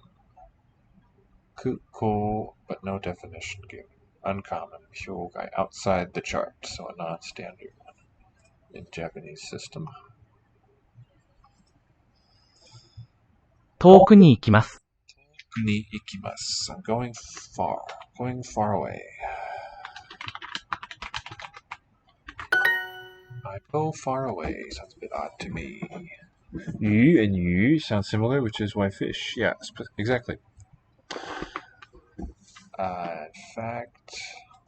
Cool, but no definition given. Uncommon, hyogai, outside the chart, so a non-standard one in Japanese system. 遠くに行きます。 Ni ikimasu. I'm going far away. I go far away. Sounds a bit odd to me. Yu and yu sound similar, which is why fish. Yeah, exactly. In fact,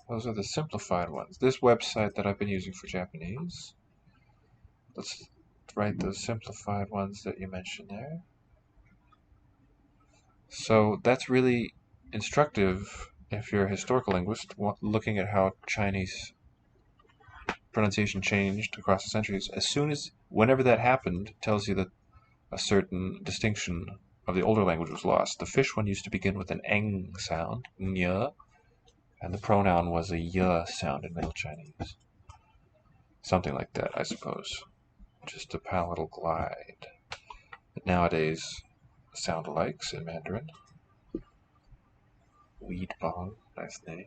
Those are the simplified ones. This website that I've been using for Japanese. Let's write those simplified ones that you mentioned there. So that's really instructive if you're a historical linguist looking at how Chinese pronunciation changed across the centuries. Whenever that happened, it tells you that a certain distinction of the older language was lost. The fish one used to begin with an eng sound, nya, and the pronoun was a y sound in Middle Chinese. Something like that, I suppose. Just a palatal glide. But nowadays, sound alikes in Mandarin. Weed bong, nice name.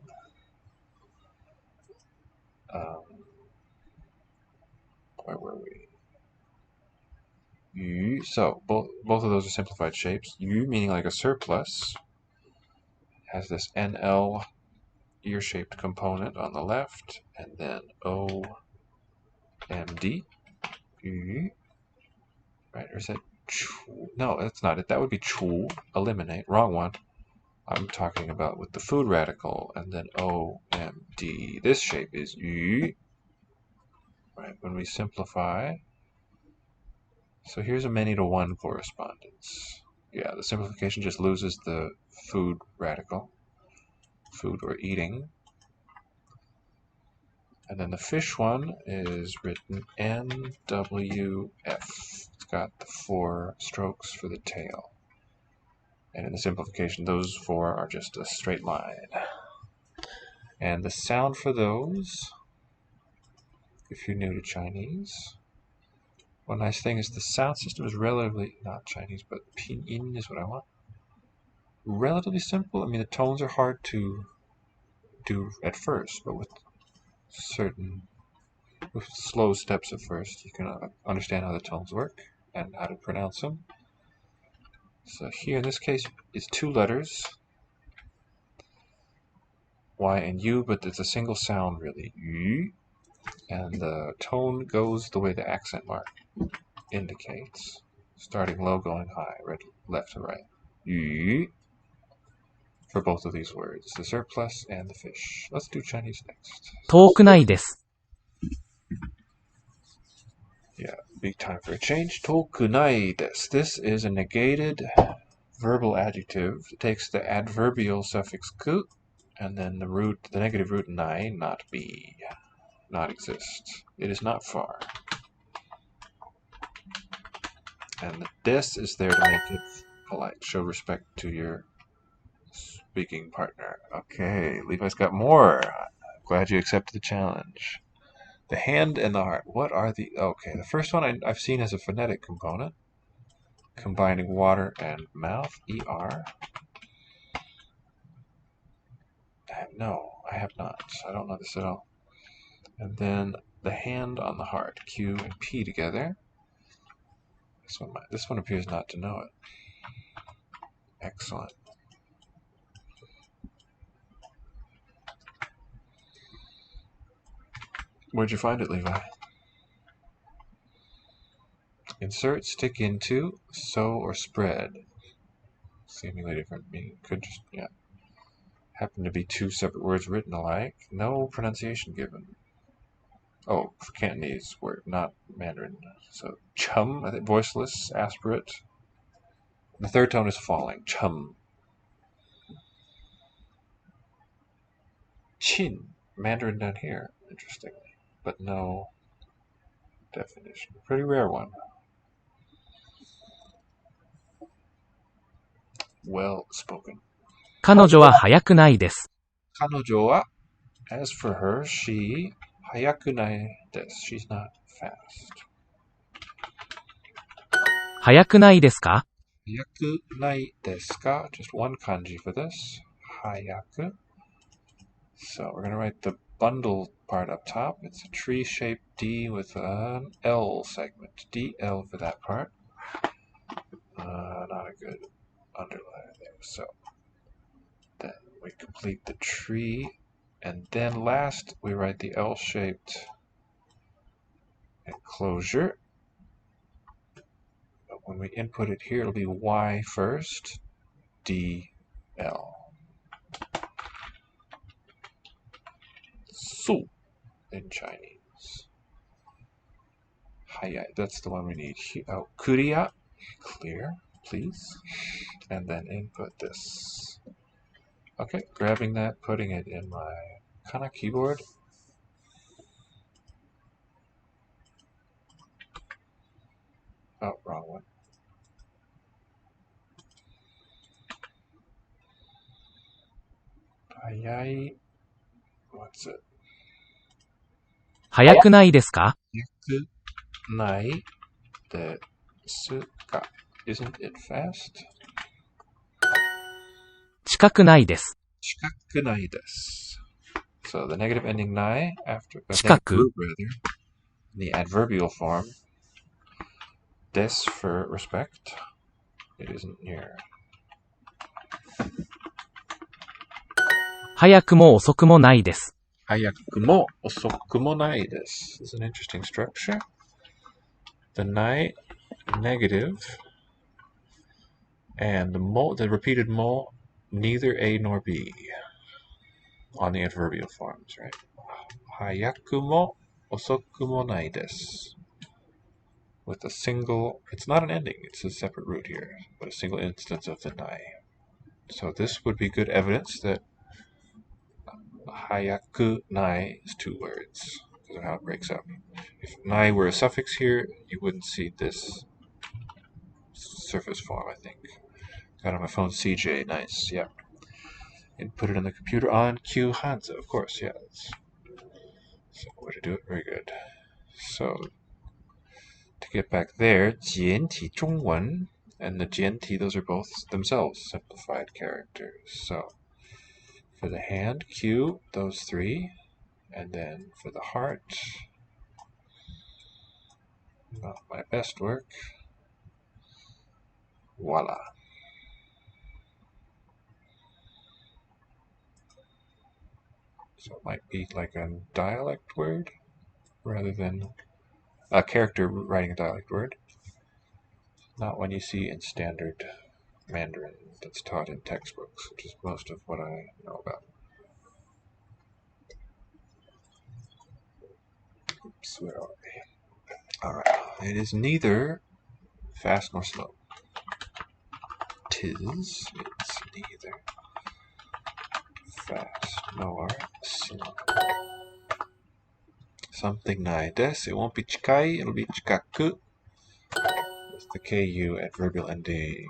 Where were we? Yu. So both of those are simplified shapes. Yu meaning like a surplus has this NL ear-shaped component on the left, and then OMD. Yu. Right, or is that chu? No, that's not it. That would be chu. Eliminate. Wrong one. I'm talking about with the food radical, and then OMD. This shape is yu. Right, when we simplify. So here's a many to one correspondence. Yeah, the simplification just loses the food radical. Food or eating. And then the fish one is written NWF. It's got the 4 strokes for the tail. And in the simplification, those 4 are just a straight line. And the sound for those, if you're new to Chinese, one nice thing is the sound system is relatively, not Chinese, but pinyin is what I want. Relatively simple. I mean, the tones are hard to do at first, but with slow steps at first, you can understand how the tones work and how to pronounce them. So here in this case, it's 2 letters, Y and U, but it's a single sound really, Yu, and the tone goes the way the accent mark indicates, starting low, going high, left to right, Yu, for both of these words, the surplus and the fish. Let's do Chinese next. 遠くないです。 Yeah, big time for a change. Tokunai desu. This is a negated verbal adjective. It takes the adverbial suffix ku, and then the negative root nai, not be, not exist. It is not far. And the des is there to make it polite, show respect to your speaking partner. Okay, Levi's got more. I'm glad you accepted the challenge. The hand and the heart. What are the... Okay, the first one I've seen as a phonetic component, combining water and mouth, ER. No, I have not. I don't know this at all. And then the hand on the heart, Q and P together. This one appears not to know it. Excellent. Where'd you find it, Levi? Insert, stick into, sew, or spread. Seemingly different meaning. Could just, yeah. Happen to be 2 separate words written alike. No pronunciation given. Oh, for Cantonese word, not Mandarin. So, chum, I think voiceless, aspirate. The third tone is falling. Chum. Chin. Mandarin down here, interestingly. But no definition. Pretty rare one. Well spoken. 彼女は早くないです。 Kanojo wa, as for her, she, hayakunai desu. She's not fast. 早くないですか? Hayakunai desu ka? Just one kanji for this. Hayaku. So we're going to write the bundle part up top. It's a tree-shaped D with an L segment. DL for that part. Not a good underline there. So then we complete the tree, and then last we write the L-shaped enclosure. But when we input it here, it'll be Y first, DL. Su in Chinese. Hayai, that's the one we need. Oh, Kuriya, clear, please. And then input this. Okay, grabbing that, putting it in my Kana keyboard. Oh, wrong one. Hayai, what's it? 早くないですか Yakunai desu ka. Isn't it fast? 近くないです。 Chikakunai desu. So the negative ending nai after Chikaku. negative root rather, in the adverbial form. Des for respect. It isn't near. 早くも遅くもないです。 Hayaku mo osoku mo nai desu. This is an interesting structure. The nai negative and the repeated mo neither A nor B on the adverbial forms, right? Hayaku mo osoku mo nai desu. With a single, it's not an ending, it's a separate root here, but a single instance of the nai. So this would be good evidence that hayaku nai is two words, because of how it breaks up. If nai were a suffix here, you wouldn't see this surface form, I think. Got on my phone CJ, nice, yeah. And put it in the computer on Q Hanza, of course, yeah. That's a way to do it, very good. So, to get back there, 简体中文 and the 简体, those are both themselves simplified characters. So, for the hand, Q, those three. And then for the heart, not my best work, voila. So it might be like a dialect word rather than a character writing a dialect word. Not one you see in standard Mandarin that's taught in textbooks, which is most of what I know about. Oops, where are we? Alright, it is neither fast nor slow. It's neither fast nor slow. Something nai desu. It won't be chikai, it'll be chikaku. With the ku adverbial ending.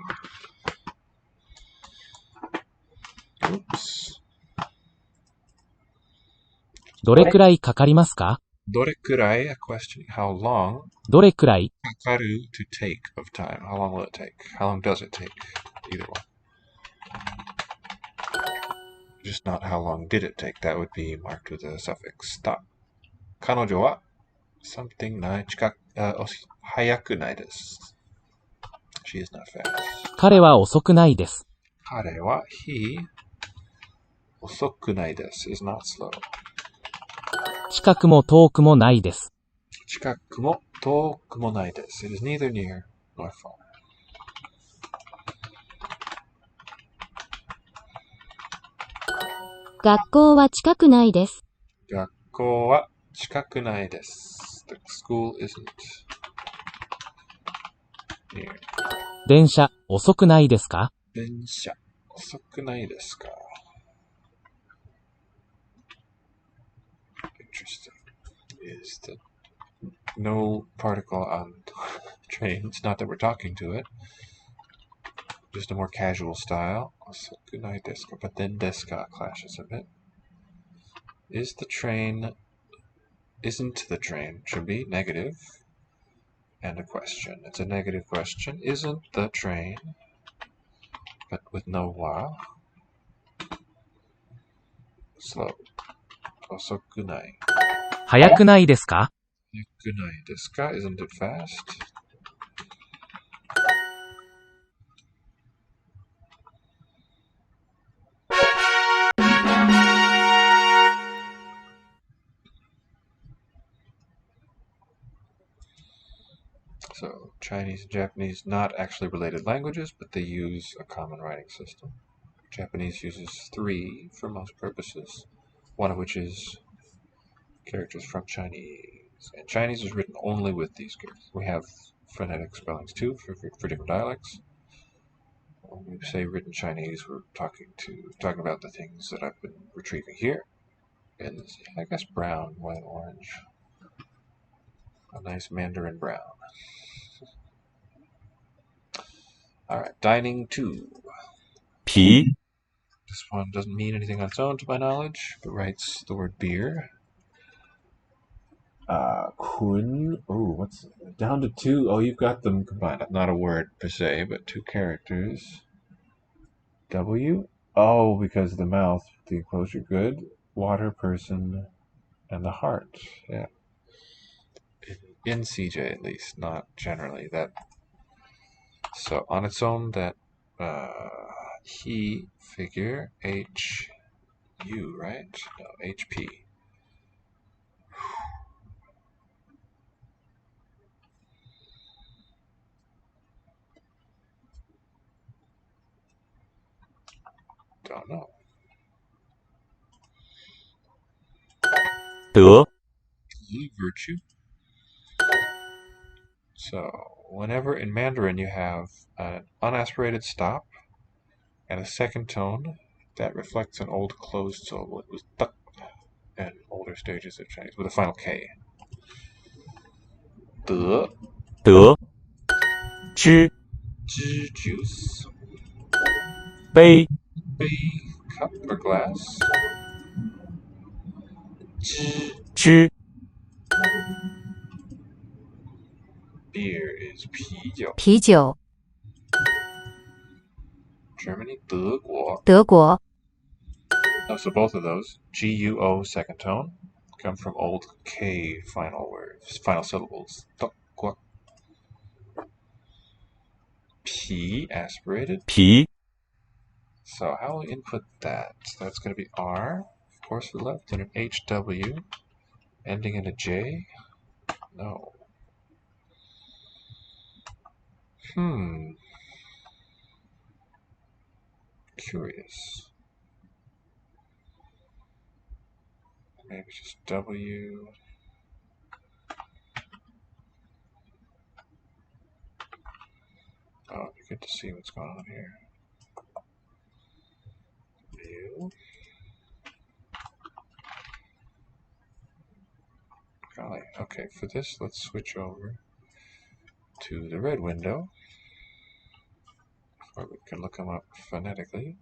Oops. どれくらいかかりますか Dorekurai, a question. How long? どれくらい Kakaru, to take of time. How long will it take? How long does it take? Either one. Just not how long did it take. That would be marked with a suffix ta. Kanojo wa something nai hayaku nai desu. She is not fast. 彼は遅くないです。 Kare wa he osoku nai desu is not slow. 近くも遠くもないです。 Chikaku mo toku mo nai desu. It is neither near nor far. 学校は近くないです。学校は近くないです。The school isn't near. 電車遅くないですか電車遅くないですか Interesting. Is the no particle on train. It's not that we're talking to it. Just a more casual style. Osoku nai desu ka, but then desu ka clashes a bit. Is the train... Isn't the train should be negative and a question. It's a negative question. Isn't the train, but with no wa. Slow. Osoku nai. 早くないですか Yaku nai desu ka? Isn't it fast? So, Chinese and Japanese, not actually related languages, but they use a common writing system. Japanese uses 3 for most purposes, one of which is characters from Chinese. And Chinese is written only with these characters. We have phonetic spellings too for different dialects. When we say written Chinese, we're talking about the things that I've been retrieving here. And I guess brown, white, orange. A nice Mandarin brown. Alright, dining 2. 皮 This one doesn't mean anything on its own to my knowledge, but writes the word beer. Kun. Oh, what's down to 2? Oh, you've got them combined. Not a word per se, but 2 characters. W. Oh, because the mouth, the enclosure. Good. Water, person, and the heart. Yeah. In CJ, at least, not generally. That. So on its own, that he figure H U, right? No, HP. Don't know. 德 Virtue. So whenever in Mandarin you have an unaspirated stop and a second tone, that reflects an old closed syllable. It was tuk in older stages of Chinese with a final K. 德 德 知 juice. 杯 Cup or glass. 知 Beer is 啤酒.啤酒 Germany, 德国. 德国 So both of those, G-U-O second tone, come from old K final words, final syllables. 德国. P aspirated. 皮 So how will we input that? So that's going to be R, of course, for the left, and an HW, ending in a J. No. Curious. Maybe just W. Oh, it'd be good to see what's going on here. View. Golly. Okay, for this, let's switch over to the red window, where we can look them up phonetically.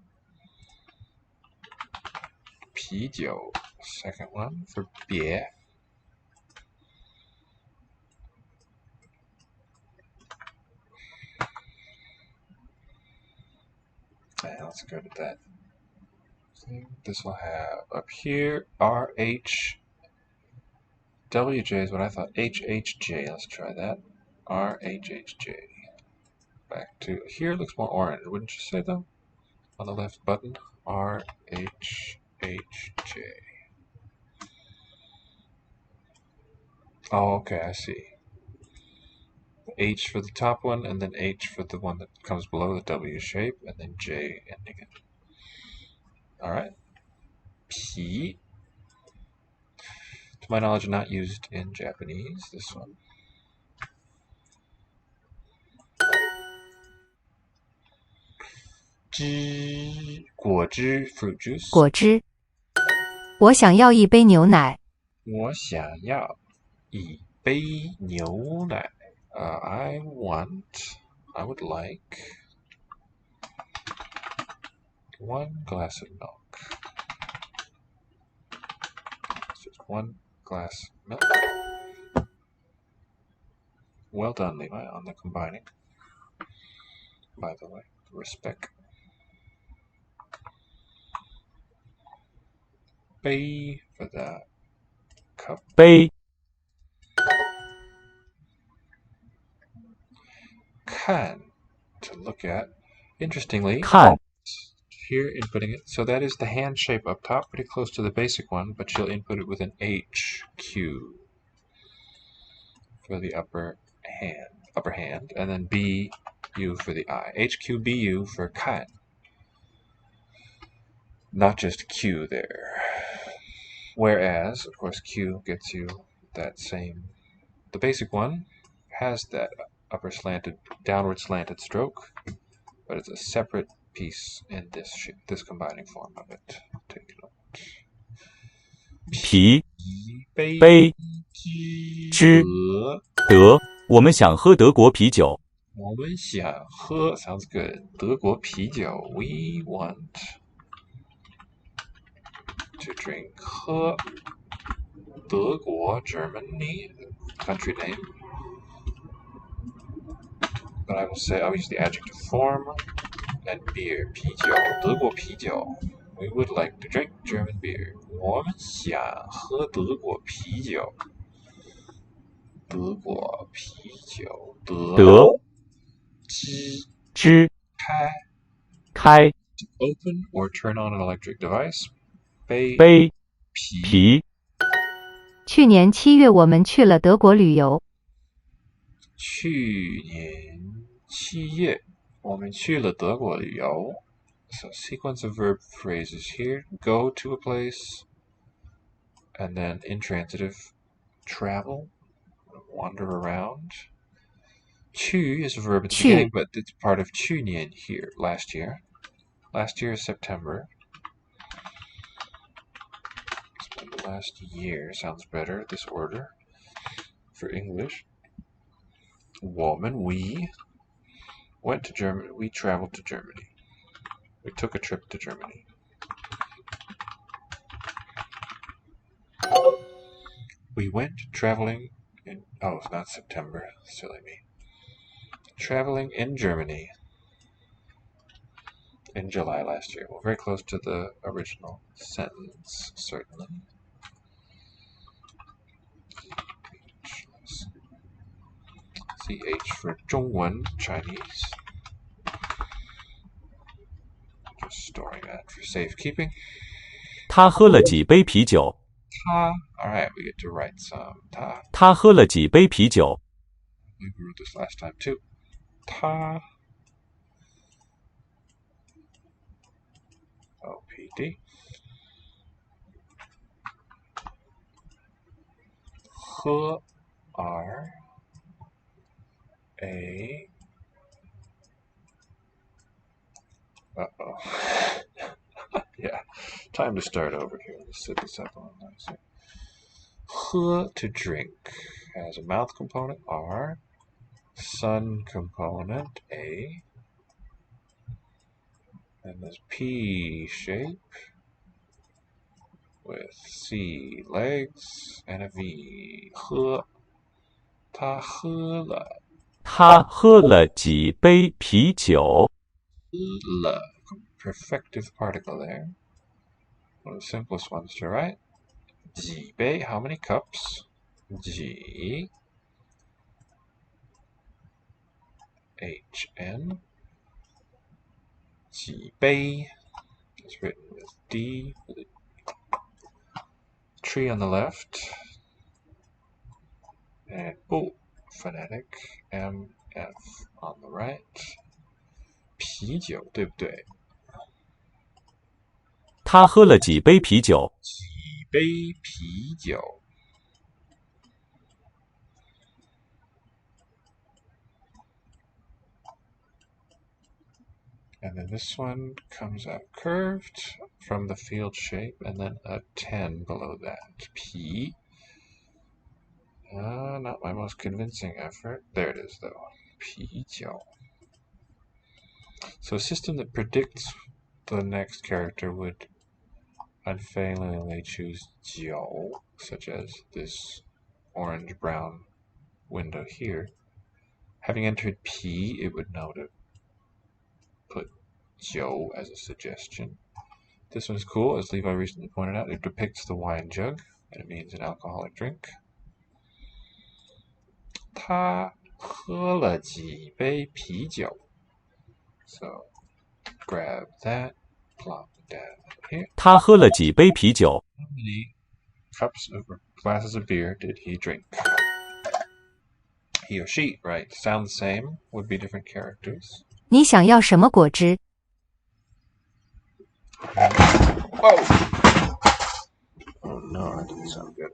啤酒, second one for 别. And let's go to that thing. This will have up here RH. WJ is what I thought. HHJ. Let's try that. RHHJ. Back to here. Looks more orange, wouldn't you say, though? On the left button. RHHJ. Oh, okay. I see. H for the top one, and then H for the one that comes below the W shape, and then J ending it. Alright. P. To my knowledge, not used in Japanese, this one. G. 果汁 fruit juice. 果汁我想要一杯牛奶我想要一杯牛奶. I would like 1 glass of milk. Just 1 glass of milk. Well done, Levi, on the combining. By the way, respect. 杯 for the cup. 杯 看 to look at. Interestingly, 看 here inputting it, so that is the hand shape up top, pretty close to the basic one, but you'll input it with an HQ for the upper hand, and then BU for the I. HQBU for 看. Not just Q there. Whereas, of course, Q gets you that same. The basic one has that downward slanted stroke, but it's a separate piece in this combining form of it. Take a note. 皮、杯、杯、之、德。我们想喝德国啤酒。我们想喝 sounds good. 德国啤酒 we want to drink 喝德国 Germany country name. But I'll use the adjective form and beer 啤酒德国啤酒 We would like to drink German beer. 我们想喝德国啤酒。德国啤酒德之开 To open or turn on an electric device. 杯皮。去年7月我们去了德国旅游。去年7月我们去了德国旅游。So sequence of verb phrases here. Go to a place. And then intransitive travel. Wander around. 去 is a verb at the beginning, but it's part of 去年 here, last year. Last year is September. Last year sounds better, this order, for English. 我们 we went to Germany. We traveled to Germany. We took a trip to Germany. We went traveling in, oh, it's not September. Silly me. Traveling in Germany in July last year. Well, very close to the original sentence, certainly. CH for 中文 Chinese. Just storing that for safekeeping. 他喝了几杯啤酒。Alright, we get to write some. 他喝了几杯啤酒。We wrote this last time too. 他 OPD. 喝 R A. Uh-oh. Yeah, time to start over here. Let's set this up on nice. 喝 to drink has a mouth component R, sun component A, and this P shape with C legs and a V. 喝他喝了。他喝了几杯啤酒。了 perfective particle there. One of the simplest ones to write. 几杯 how many cups? 几 HN. 几杯 is written with D with a tree on the left and O phonetic MF on the right. 啤酒对不对？他喝了几杯啤酒？几杯啤酒。And then this one comes out curved from the field shape, and then a 10 below that. P. Not my most convincing effort. There it is, though. 啤酒. So a system that predicts the next character would unfailingly choose 酒, such as this orange-brown window here. Having entered P, it would know to put 酒 as a suggestion. This one's cool, as Levi recently pointed out. It depicts the wine jug, and it means an alcoholic drink. 他喝了几杯啤酒. So, grab that, plop it down here. 他喝了几杯啤酒？ How many cups of glasses of beer did he drink? He or she, right? Sound the same, would be different characters. 你想要什么果汁？ Oh No, that didn't sound good.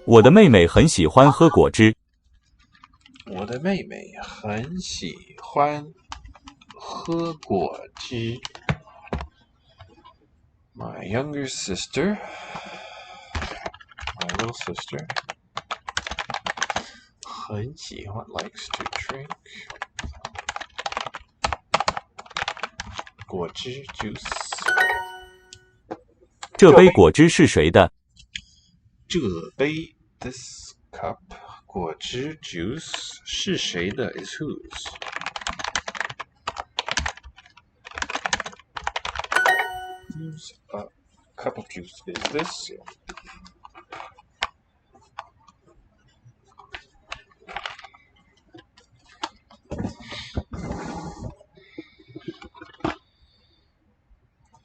我的妹妹很喜欢喝果汁。我的妹妹很喜欢喝果汁。My younger sister, my little sister, 很喜欢 likes to drink 果汁 juice. 这杯果汁是谁的？这杯 this cup 果汁 juice 是谁的 is whose. Whose cup of juice is this?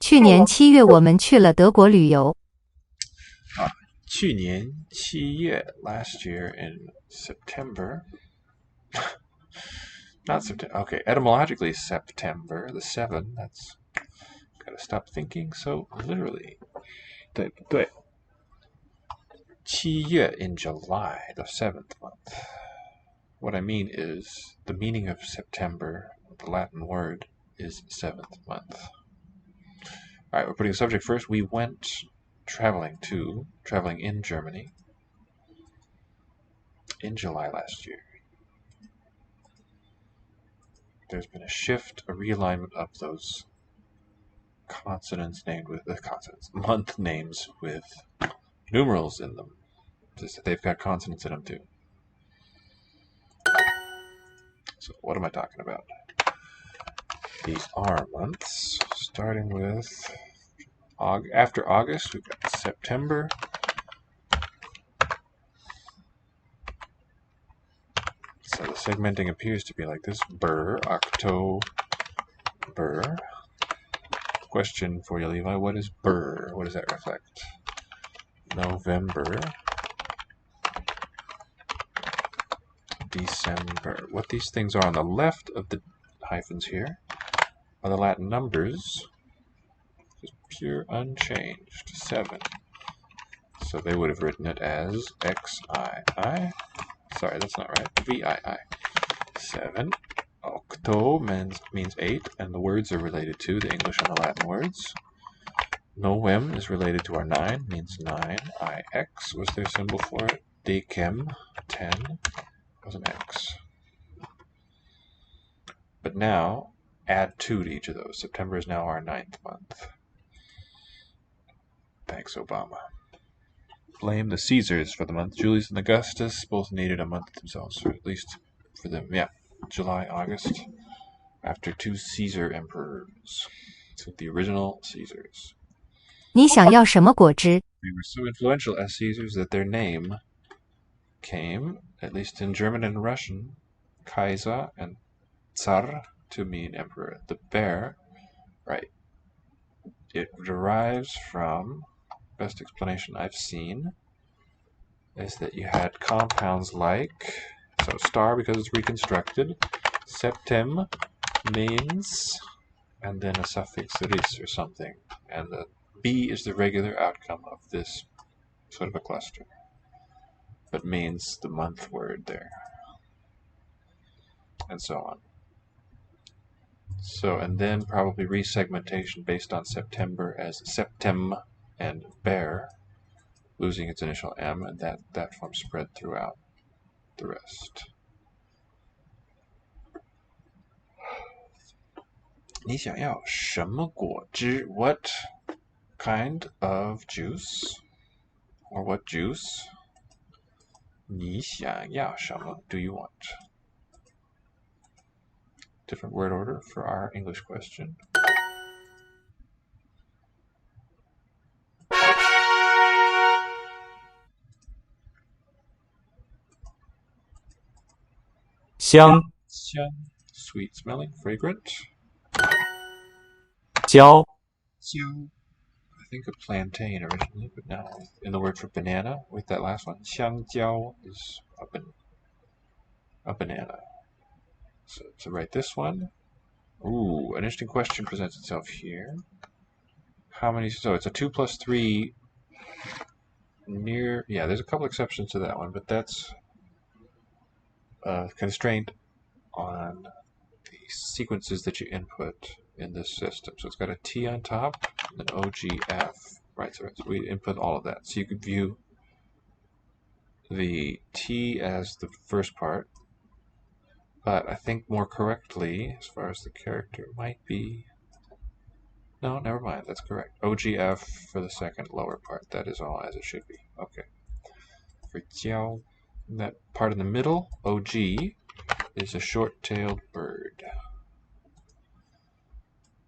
去年7月我们去了德国旅游。去年7月 last year in September. Not September. Okay, etymologically September, the 7. That's gotta stop thinking so literally. 对不对7月 in July, the 7th month. What I mean is the meaning of September, the Latin word, is 7th month. All right, we're putting the subject first. We went traveling in Germany in July last year. There's been a shift, a realignment of those consonants named with month names with numerals in them. They've got consonants in them too. So what am I talking about? These are months, starting with after August, we've got September. So the segmenting appears to be like this. October. Question for you, Levi. What is Ber? What does that reflect? November. December. What these things are on the left of the hyphens here are the Latin numbers. Just pure unchanged. 7. So they would have written it as XII. Sorry, that's not right. VII. 7. Octo means 8, and the words are related to the English and the Latin words. Novem is related to our 9, means 9. IX was their symbol for it. Decem, 10, was an X. But now, add 2 to each of those. September is now our 9th month. Thanks, Obama. Blame the Caesars for the month. Julius and Augustus both needed a month themselves, or at least for them. Yeah, July, August, after 2 Caesar emperors. So the original Caesars. 你想要什么果汁？ They were so influential as Caesars that their name came, at least in German and Russian, Kaiser and Tsar to mean emperor. The bear, right, it derives from, best explanation I've seen, is that you had compounds like, so star because it's reconstructed, septem means, and then a suffix ris or something, and the B is the regular outcome of this sort of a cluster, but means the month word there, and so on. So, and then probably resegmentation based on September as septem and bear, losing its initial M, and that form spread throughout the rest. 你想要什么果汁? What kind of juice? Or what juice? 你想要什么? Do you want? Different word order for our English question. 香、香 sweet smelling, fragrant. 蕉、蕉 I think of plantain originally, but now in the word for banana with that last one, 香蕉 is a banana. So to write this one, ooh, an interesting question presents itself here. How many? So it's a 2 plus 3 near, yeah, there's a couple exceptions to that one, but that's a constraint on the sequences that you input in this system. So it's got a T on top, an OGF, right? So we input all of that. So you could view the T as the first part, but I think more correctly, as far as the character, might be, no, never mind, that's correct. OGF for the second lower part. That is all as it should be. Okay. For jiao, that part in the middle, OG, is a short-tailed bird.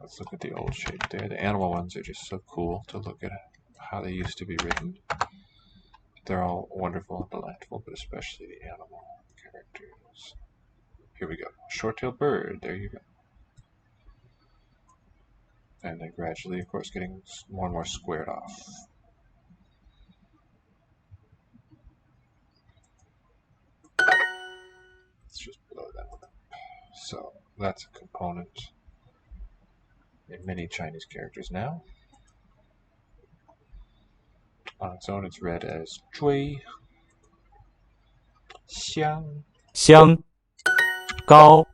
Let's look at the old shape there. The animal ones are just so cool to look at how they used to be written. They're all wonderful and delightful, but especially the animal characters. Here we go. Short-tailed bird. There you go. And then gradually, of course, getting more and more squared off. Let's just blow that one up. So that's a component in many Chinese characters now. On its own, it's read as 追, 香, 香高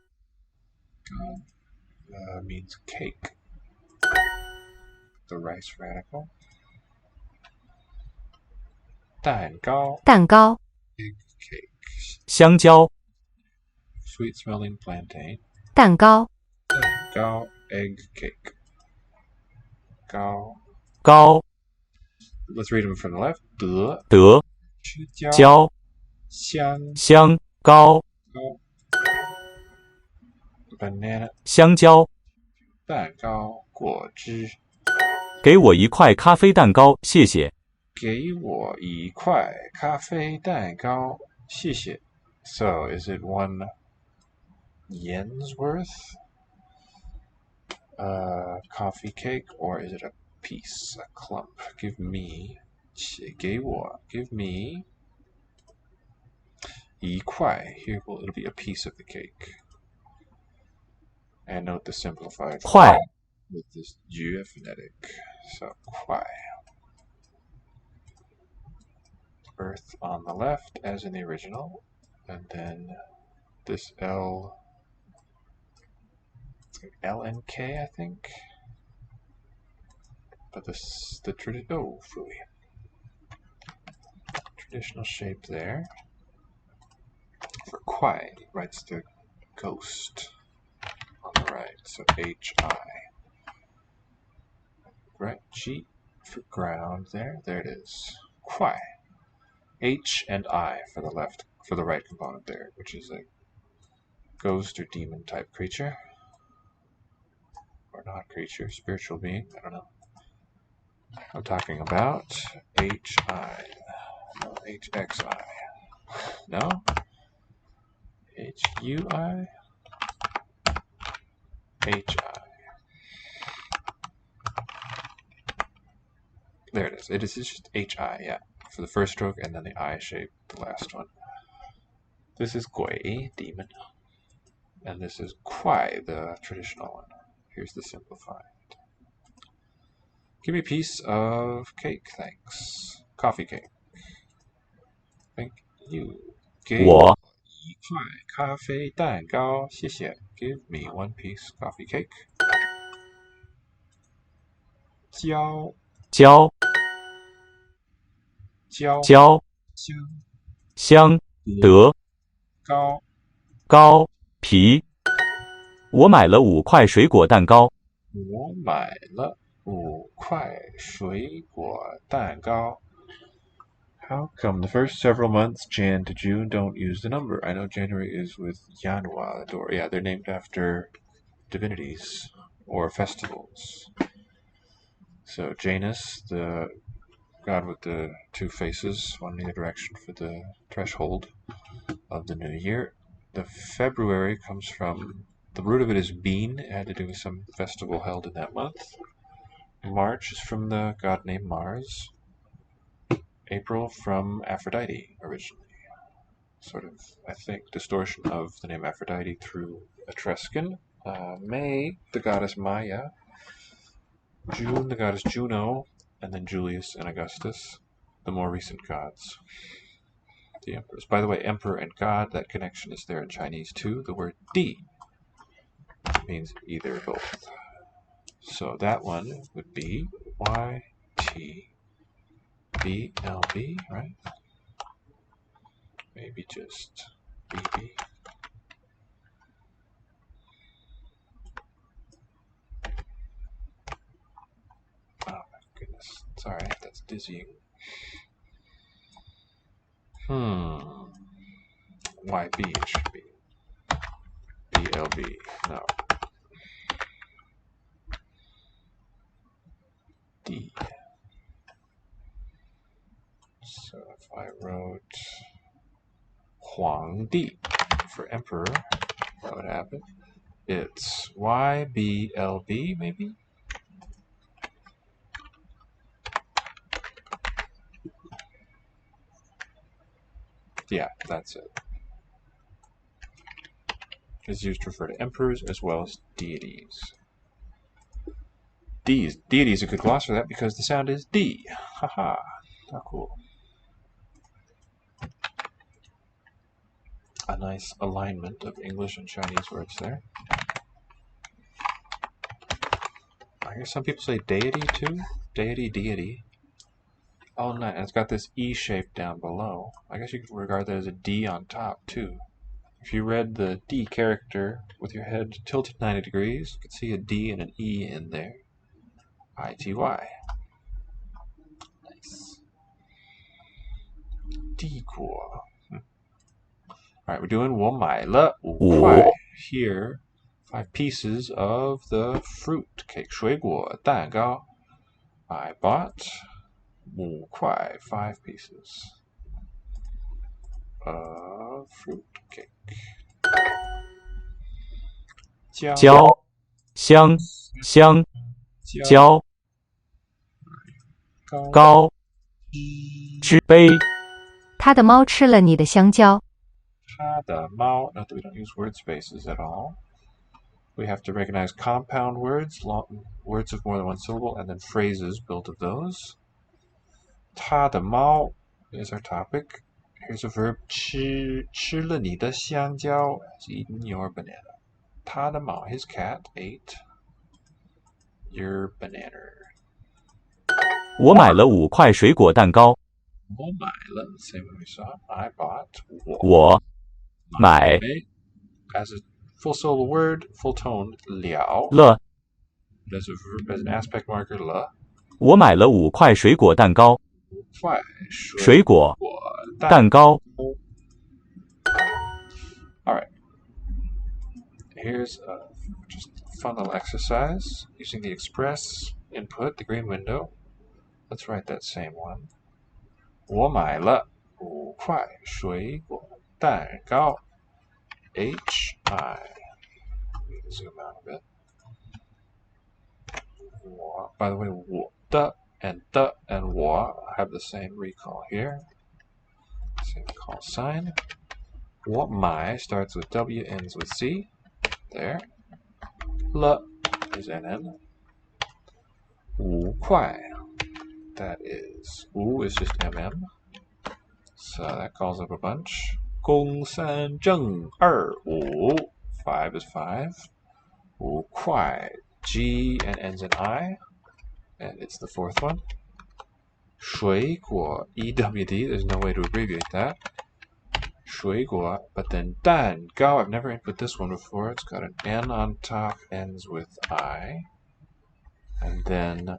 means cake. The rice radical. 蛋糕,蛋糕 egg cake. 香蕉 Sweet smelling plantain. 蛋糕 Gao, egg cake. Gao. 高 Let's read them from the left. 德,德 吃蕉,蕉 香, 香高 高, banana, 香蕉蛋糕,果汁. 给我一块咖啡蛋糕，谢谢。给我一块咖啡蛋糕，谢谢. So, is it 1 yen's worth? Coffee cake, or is it a piece, a clump? Give me, 给我, give me 一块. Here it'll be a piece of the cake. And note the simplified 块 with this Ju phonetic. So, 块. Earth on the left, as in the original, and then this L, it's like L and K, I think. But this, the traditional shape there. For Kwai, writes the ghost on the right, so H-I. Right, G for ground there it is. Kwai. H and I for the left, for the right component there, which is a ghost or demon type creature. Or not creature, spiritual being, I don't know. I'm talking about H-I. No, H-X-I. No? H-U-I? H-I. There it is. It is just H-I, yeah. For the first stroke, and then the I shape, the last one. This is Gui, demon. And this is Kwai, the traditional one. Here's the simplified. Give me a piece of cake, thanks. Coffee cake. Thank you. 给我一块咖啡蛋糕，谢谢. Give me 1 piece coffee cake. 蕉蕉蕉香德高高皮。我买了5块水果蛋糕。我买了5块水果蛋糕. How come the first several months, Jan to June, don't use the number? I know January is with Yanhua, yeah, they're named after divinities or festivals. So Janus, the god with the 2 faces, one in either direction for the threshold of the new year. The February comes from, the root of it is bean. It had to do with some festival held in that month. March is from the god named Mars. April from Aphrodite originally. Sort of, I think, distortion of the name Aphrodite through Etruscan. May, the goddess Maya. June, the goddess Juno, and then Julius and Augustus. the more recent gods. The emperors. By the way, emperor and god, that connection is there in Chinese too. The word di means either or both. So that one would be YTBLB, right? Maybe just BB. Oh my goodness. Sorry, that's dizzying. YB it should be. BLB. No. D. So if I wrote Huangdi for emperor, what would happen? It's YBLB, maybe? Yeah, that's it. It's used to refer to emperors as well as deities. Deity is a good gloss for that because the sound is D. Haha. How cool. A nice alignment of English and Chinese words there. I hear some people say deity too. Deity. Oh, nice. It's got this E shape down below. I guess you could regard that as a D on top too. If you read the D character with your head tilted 90 degrees, you could see a D and an E in there. ITY. Nice. D cool. Alright, we're doing 我买了5块. Here, 5 pieces of the fruit cake, 水果蛋糕. I bought 5块, 5 pieces of fruit cake. 椒香蕉高知杯他的猫吃了你的香蕉。他的猫. Note that we don't use word spaces at all. We have to recognize compound words, words of more than one syllable, and then phrases built of those. 他的猫 is our topic. Here's a verb, 吃了你的香蕉 has eaten your banana. 他的猫, his cat, ate your banana. 我买了5块水果蛋糕。我买了, same way we saw. I bought. 我买 as a full syllable word, full tone, 了 了 as an aspect marker, 了我买了5块水果蛋糕。块水果蛋糕。All right. Here's a just fun little exercise using the express input, the green window. Let's write that same one. 我买了5块水果蛋糕。HI. Zoom out a bit. 我, by the way, 我的 and the and 我 have the same recall here. Same call sign. 我买 starts with W, ends with C. There. 了 is NN. 5块. That is, 5 is just MM. So that calls up a bunch. 公三正二五. 5 is 5. 5块. G and ends in I. And it's the fourth one. 水果 EWD. There's no way to abbreviate that. 水果, but then 蛋糕. I've never input this one before. It's got an N on top, ends with I. And then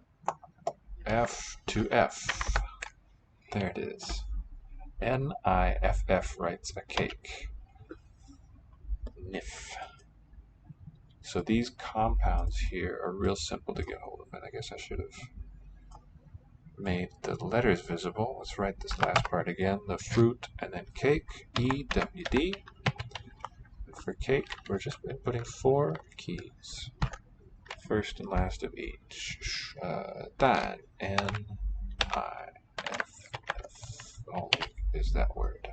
F to F. There it is. NIFF writes a cake. NIF. So these compounds here are real simple to get hold of, and I guess I should have made the letters visible. Let's write this last part again. The fruit and then cake, EWD. For cake, we're just inputting 4 keys. First and last of each. 蛋, N-I-F-F. Only is that word.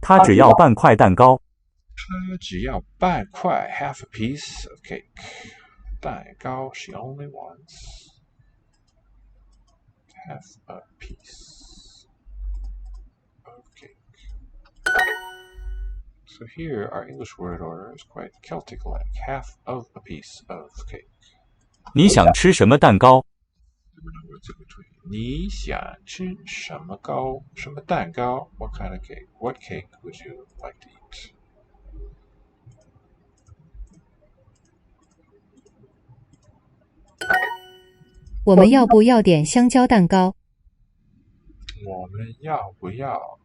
他只要半块蛋糕。他只要半块 half a piece of cake. 蛋糕 she only wants half a piece of cake. So here, our English word order is quite Celtic-like. Half of a piece of cake. 你想吃什么蛋糕？ Words in between. 你想吃什么糕？什么蛋糕？ What kind of cake? What cake would you like to eat? 我们要不要点香蕉蛋糕？我们要不要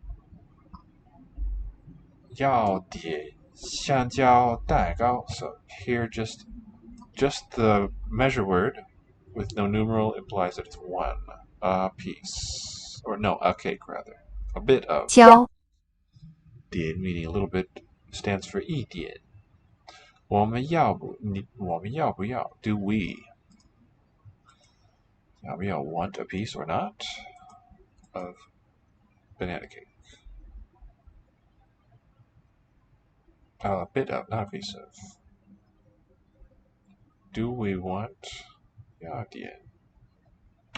点香蕉蛋糕? So here just the measure word with no numeral implies that it's one. A piece. Or no, a cake rather. A bit of. 蕉 点 meaning a little bit stands for 一点。我们要不要 do we 要不要 want a piece or not of banana cake? A bit of, not a piece of. Do we want 要点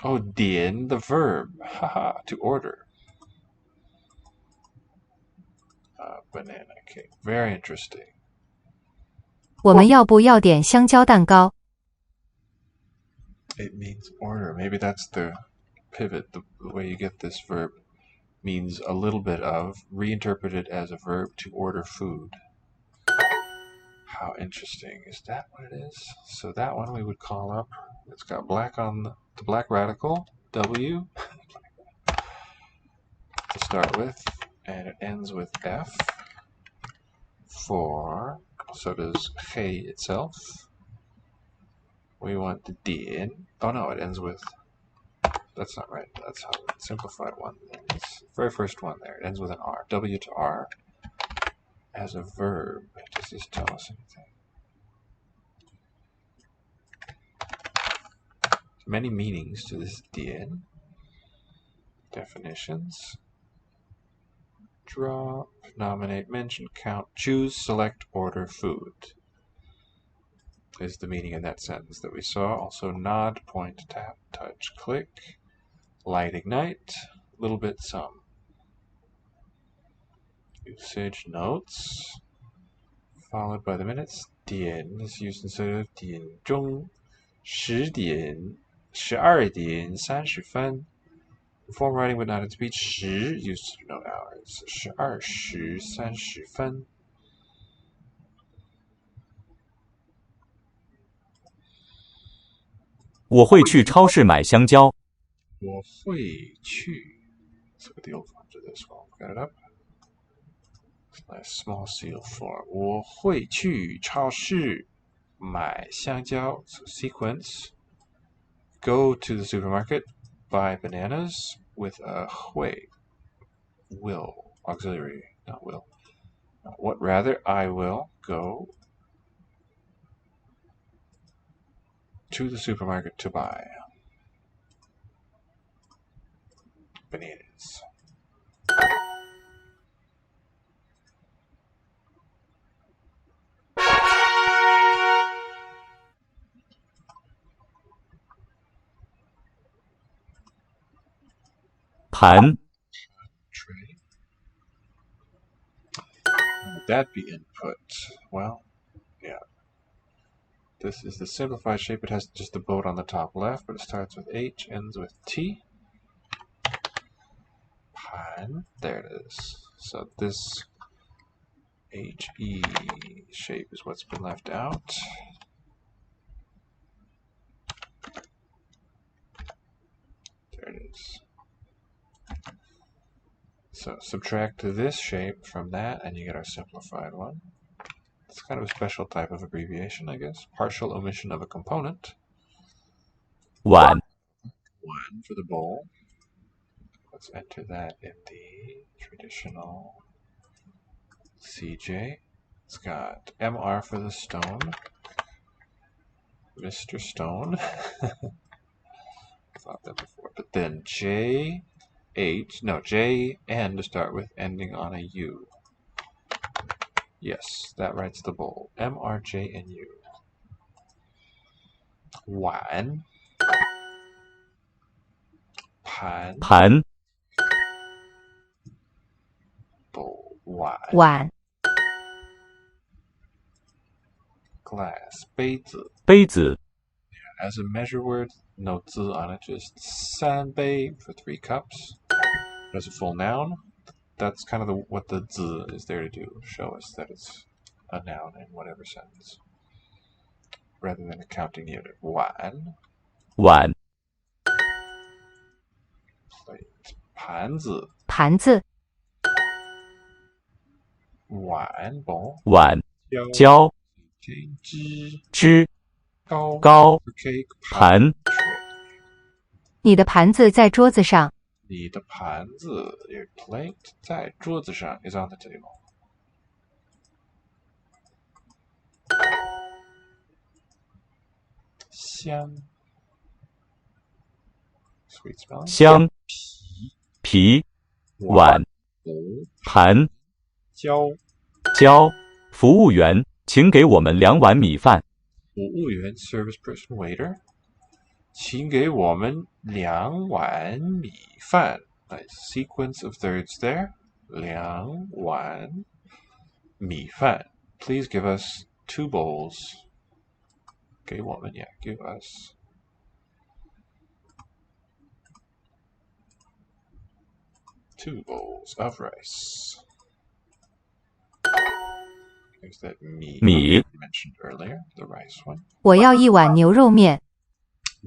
Oh, 点 the verb. Haha, to order. Banana cake. Very interesting. 我们要不要点香蕉蛋糕？ It means order. Maybe that's the pivot. The way you get this verb means a little bit of, reinterpreted as a verb to order food. How interesting. Is that what it is? So that one we would call up. It's got black on the black radical, W, to start with, and it ends with F for, so does He itself. We want the Dien. Oh no, it ends with, that's not right. That's how the simplified one ends. Very first one there. It ends with an R. W to R as a verb. Does this tell us anything? Many meanings to this Dien. Definitions. Drop, nominate, mention, count, choose, select, order, food is the meaning in that sentence that we saw. Also nod, point, tap, touch, click, light, ignite, little bit, some. Usage notes, followed by the minutes. 点 is used instead of 点钟 10点 12点30分 Form writing but not in speech. 10 used to denote hours. 12时30分我会去超市买香蕉。我会去 Let's look at the old forms of this one. Got it up? Nice small seal form. 我会去超市买香蕉 So sequence. Go to the supermarket. Buy bananas with a 会 will auxiliary, not will. What rather? I will go to the supermarket to buy bananas. Pan Tray. Would that be input? Well, yeah. This is the simplified shape. It has just the boat on the top left, but it starts with H, ends with T. Pan. There it is. So this HE shape is what's been left out. There it is. So subtract this shape from that, and you get our simplified one. It's kind of a special type of abbreviation, I guess. Partial omission of a component. 碗 One for the bowl. Let's enter that in the traditional CJ. It's got MR for the stone. Mr. Stone. Thought that before. But then JN to start with, ending on a U. Yes, that writes the bowl. MRJNU. Wan. 盘盘、bowl 碗碗、 glass 杯子。杯子、 As a measure word, no 字 on it, just 三杯 for 3 cups. As a full noun, that's kind of what the 字 is there to do, show us that it's a noun in whatever sentence, rather than a counting unit. 碗碗、 plate 盘子盘子、碗 bowl 碗、胶胶、 枝枝、糕糕、 cake 盘。你的盘子在桌子上。你的盘子 your plate 在桌子上 is on the table. 香 sweet spelling 香、皮、碗、盘、胶胶。服务员，请给我们2碗米饭。服务员 service person waiter 请给我们2碗米饭 nice sequence of thirds there 2碗米饭 please give us 2 bowls 给我们 yeah give us 2 bowls of rice. There's that 米 mentioned earlier, the rice one. 我要1碗牛肉面。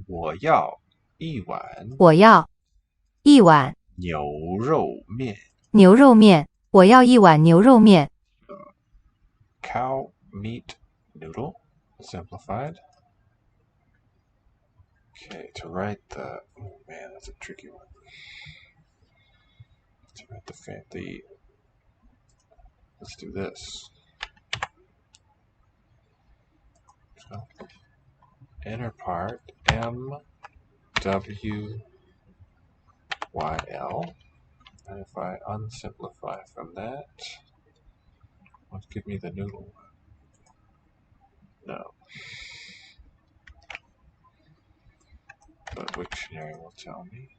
我要1碗我要1碗牛肉面。牛肉面。我要1碗牛肉面。Cow meat noodle, simplified. Okay, to write the... Oh man, that's a tricky one. To write the... Let's do this. So, inner part, M, W, Y, L. And if I unsimplify from that, let's give me the noodle. No. The dictionary will tell me.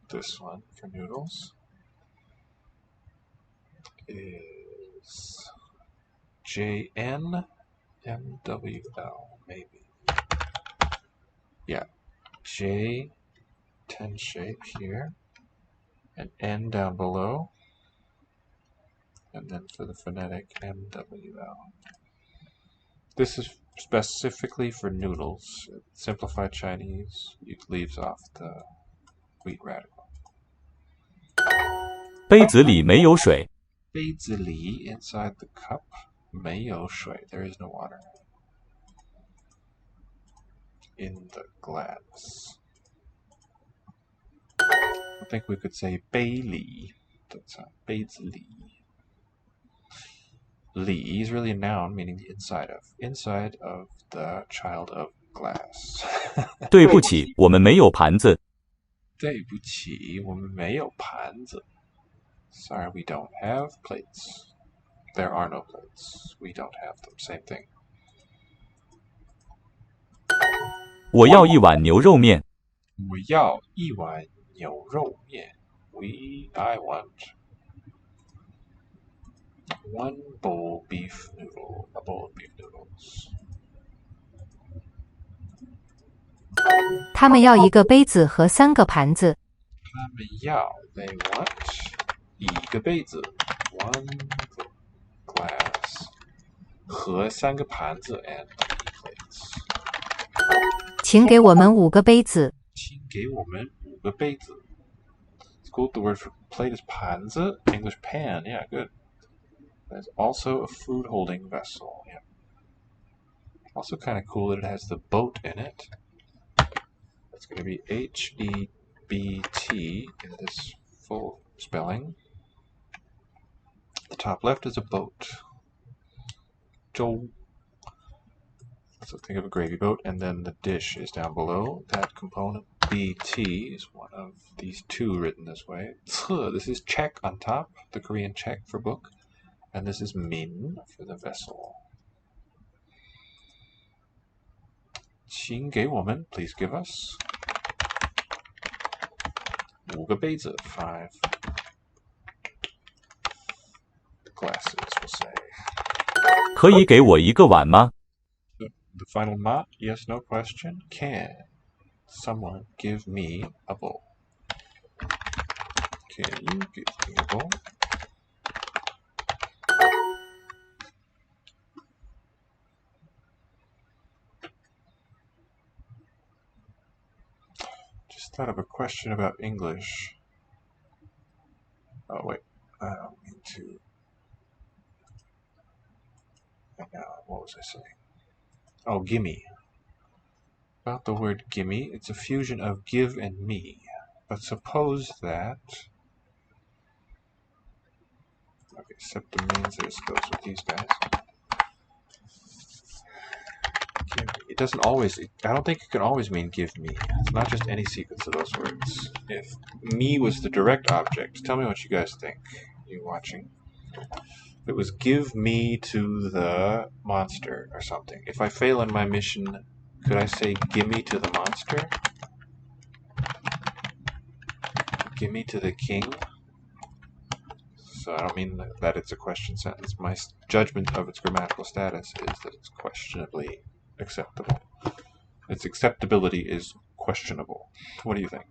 This one for noodles is JNMWL, maybe. Yeah, J 10 shape here, and N down below, and then for the phonetic MWL. This is specifically for noodles. Simplified Chinese leaves off the wheat radical. 杯子里没有水。杯子里 inside the cup 没有水 there is no water. In the glass. I think we could say 杯里 that's not 杯子里 Li is really a noun meaning the inside of the child of glass. 对不起，我们没有盘子。对不起，我们没有盘子。Sorry, we don't have plates. There are no plates. We don't have them. Same thing. 我要1碗牛肉面。我要1碗牛肉面。I want 1 bowl beef noodle. A bowl of beef noodles. 他们要1个杯子和3个盘子。他们要 they want 1个杯子 1 glass 和3个盘子 and 3 plates. 请给我们5个杯子。请给我们5个杯子。It's cool. The word for plate is 盘子. English pan. Yeah, good. There's also a food holding vessel. Yeah. Also kind of cool that it has the boat in it. It's going to be HEBT in this full spelling. The top left is a boat. Zhou. So think of a gravy boat, and then the dish is down below. That component, BT, is one of these 2 written this way. This is check on top, the Korean check for book. And this is min for the vessel. 请给我们, please give us. 5个杯子, 5 glasses, we'll say. 可以给我一个碗吗？ The final ma, yes, no question. Can someone give me a bowl? Can you give me a bowl? Just thought of a question about English. Oh, wait. I don't mean to. What was I saying? Oh, gimme. About the word gimme, it's a fusion of give and me. But suppose that... Okay, septimensis goes with these guys. It doesn't always... I don't think it can always mean give me. It's not just any sequence of those words. If me was the direct object, tell me what you guys think, you watching. If it was give me to the monster or something. If I fail in my mission, could I say gimme to the monster? Gimme to the king? So I don't mean that it's a question sentence. My judgment of its grammatical status is that it's questionably acceptable. Its acceptability is questionable. What do you think?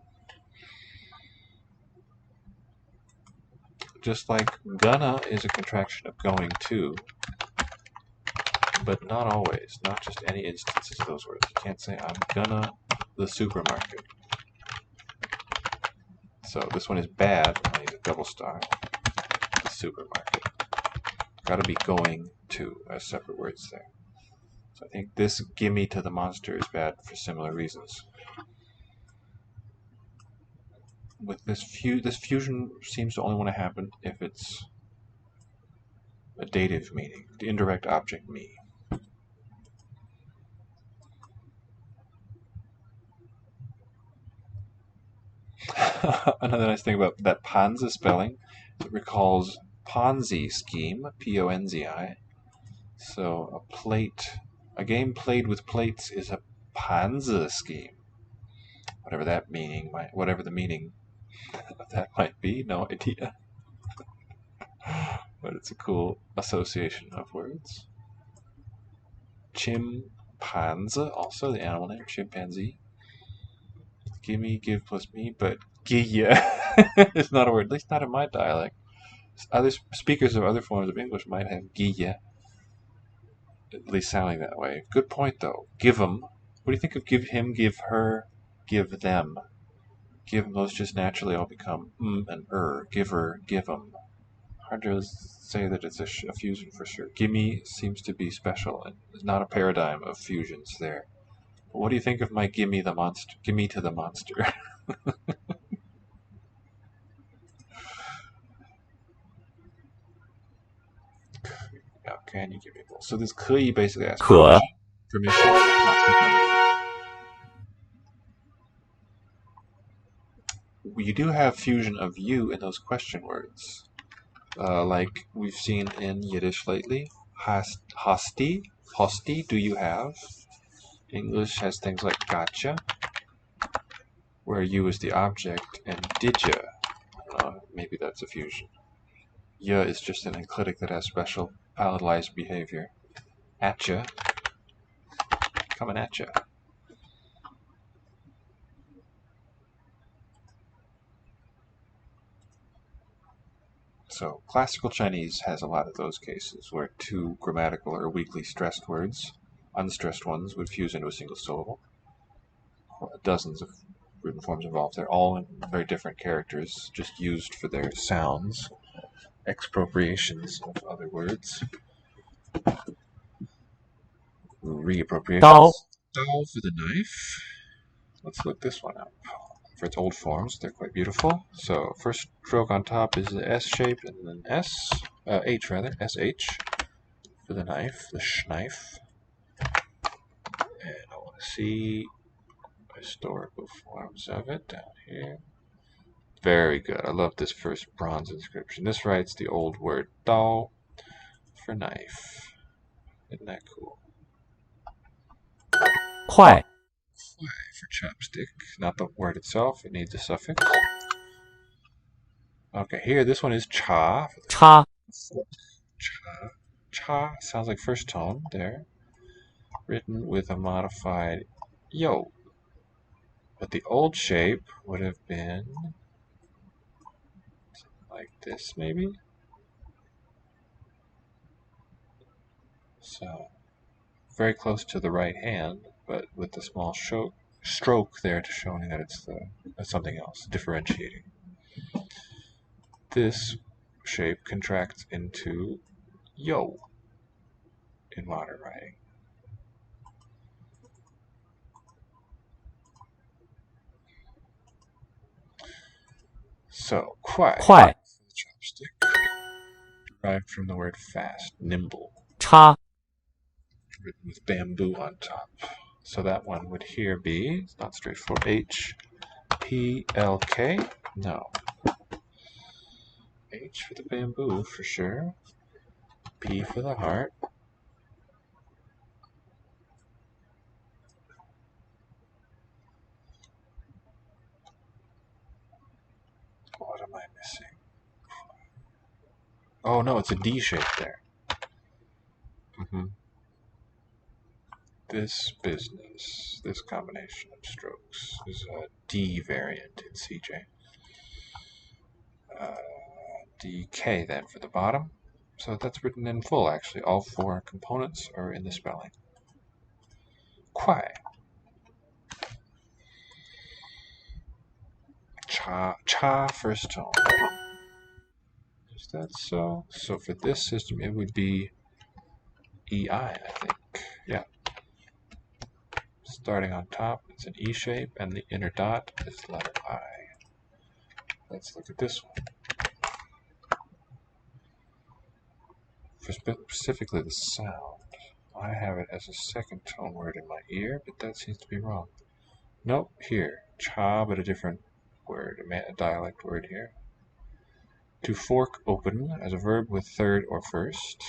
Just like gonna is a contraction of going to, but not always. Not just any instances of those words. You can't say I'm gonna the supermarket. So this one is bad. I need a double star. The supermarket. Gotta be going to as separate words there. So I think this gimme to the monster is bad for similar reasons. With this fusion seems to only want to happen if it's a dative meaning, the indirect object me. Another nice thing about that Ponzi spelling, it recalls Ponzi scheme, P-O-N-Z-I. So a game played with plates is a Ponzi scheme. Whatever the meaning of that might be, no idea. But it's a cool association of words. Chimpanzee, also the animal name, chimpanzee. Gimme, give plus me, but giya is not a word, at least not in my dialect. Other speakers of other forms of English might have giya, at least sounding that way. Good point, though. Give 'em. What do you think of give him, give her, give them? Give 'em, those just naturally all become and giver, give 'em. Hard to say that it's a fusion for sure. Gimme seems to be special, and there's not a paradigm of fusions there. But what do you think of my gimme the monster? Gimme to the monster. How can you give me both? So this 可以 basically asks permission. You do have fusion of you in those question words. Like we've seen in Yiddish lately. Hosti, do you have? English has things like gotcha, where you is the object, and didya. Maybe that's a fusion. Ya is just an enclitic that has special palatalized behavior. Atcha, coming at ya. So classical Chinese has a lot of those cases where two grammatical or weakly stressed words, unstressed ones, would fuse into a single syllable. Dozens of written forms involved. They're all in very different characters, just used for their sounds. Expropriations of other words. Reappropriations. Dao. Dao for the knife. Let's look this one up. For its old forms, they're quite beautiful. So first stroke on top is the S shape, and then H rather, SH for the knife, the schneif. And I want to see historical forms of it down here. Very good. I love this first bronze inscription. This writes the old word dao for knife. Isn't that cool? 快 for chopstick, not the word itself, it needs a suffix. Okay, here, this one is cha. 插 Cha. Cha sounds like first tone there. Written with a modified yo. But the old shape would have been like this, maybe? So, very close to the right hand, but with the small stroke there to showing that it's something else, differentiating. This shape contracts into yo in modern writing. So, kwai, Kwai. chopstick, derived from the word fast, nimble, 插 written with bamboo on top. So that one would here be, it's not straightforward, H, P, L, K? No. H for the bamboo, for sure. P for the heart. What am I missing? Oh no, it's a D shape there. This business, this combination of strokes is a D variant in CJ. DK then for the bottom. So that's written in full actually. All four components are in the spelling. Kwai. Cha first tone. Is that so? So for this system it would be EI, I think. Yeah. Starting on top, it's an E shape, and the inner dot is the letter I. Let's look at this one. For specifically the sound, I have it as a second tone word in my ear, but that seems to be wrong. Nope, here. Cha, but a different word, a dialect word here. To fork open as a verb with third or first.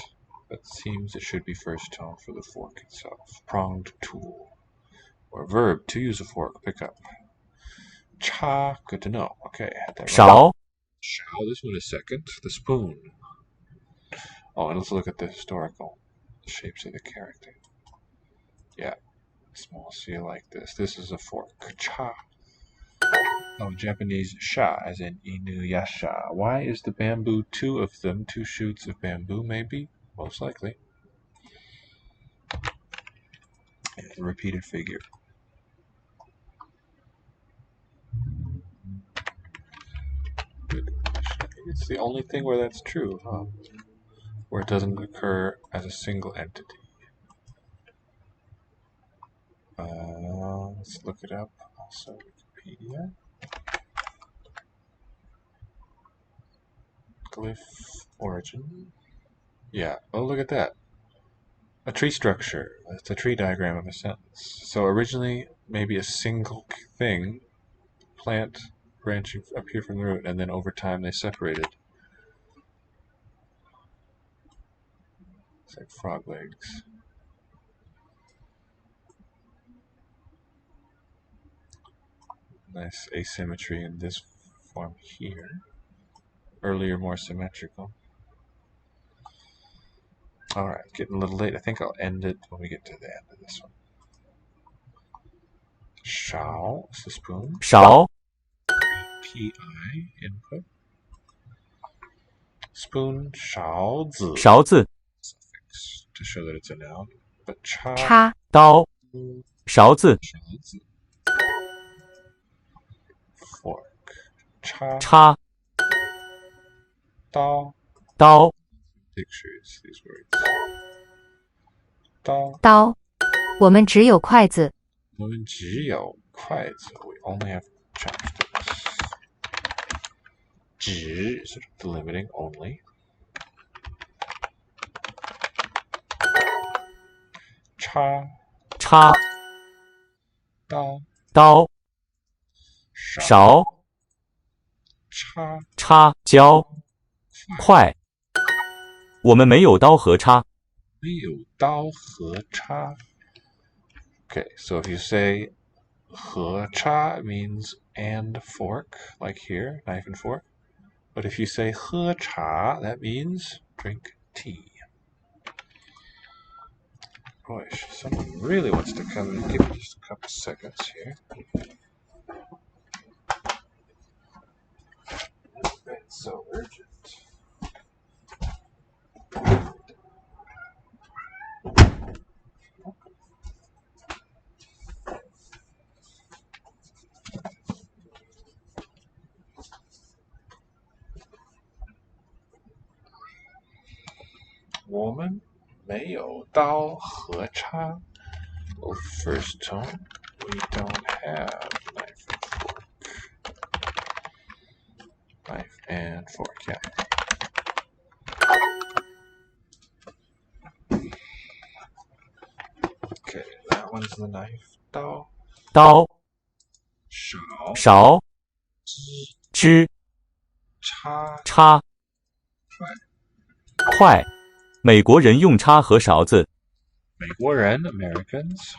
That seems it should be first tone for the fork itself. Pronged tool. Or verb, to use a fork, pick up. Cha, good to know. Okay, I had that right. 勺 Shao, this one is second. The spoon. Oh, and let's look at the historical shapes of the character. Yeah, small seal like this. This is a fork. Cha. Oh, Japanese sha, as in inuyasha. Why is the bamboo two of them? Two shoots of bamboo, maybe? Most likely. It's a repeated figure. Good question. I think it's the only thing where that's true, huh? Where it doesn't occur as a single entity. Let's look it up. Also, Wikipedia. Glyph origin. Yeah. Oh, look at that. A tree structure. It's a tree diagram of a sentence. So originally, maybe a single thing, plant branching up here from the root, and then over time they separated. It's like frog legs. Nice asymmetry in this form here. Earlier, more symmetrical. Alright, getting a little late. I think I'll end it when we get to the end of this one. Shao is the spoon. 勺 P-I input. Spoon, 勺子 勺子 suffix to show that it's a noun. But cha 插、刀勺子 勺子 fork. Cha 插 刀 刀 pictures these words. 刀刀。我们只有筷子。我们只有筷子 we only have chopsticks. 只 is sort of delimiting only. Cha 插刀刀勺叉插胶筷我们没有刀和叉没有刀和叉。Okay, so if you say 喝茶, it means and fork, like here, knife and fork. But if you say 喝茶, that means drink tea. Gosh, someone really wants to come in. Give me just a couple seconds here. It's so urgent. 我们没有刀和叉。Well, first tone, we don't have knife and fork, yeah. Okay, that one's the knife. 刀勺支叉筷。美国人用叉和勺子。美国人 Americans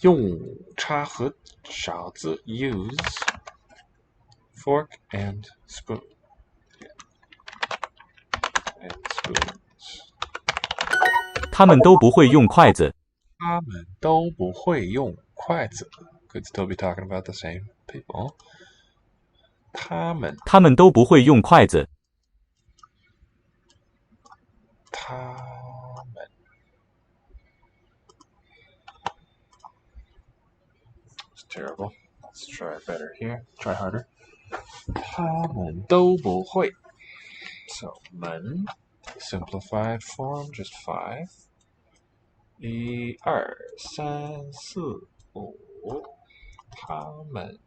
用叉和勺子 use fork and spoon. And spoons. 他们都不会用筷子。他们都不会用筷子。Could still be talking about the same people. 他们都不会用筷子。他们 It's terrible. Let's try better here. Try harder. 他们都不会。So 们 simplified form, just 5. 1、2、3、4、5。他们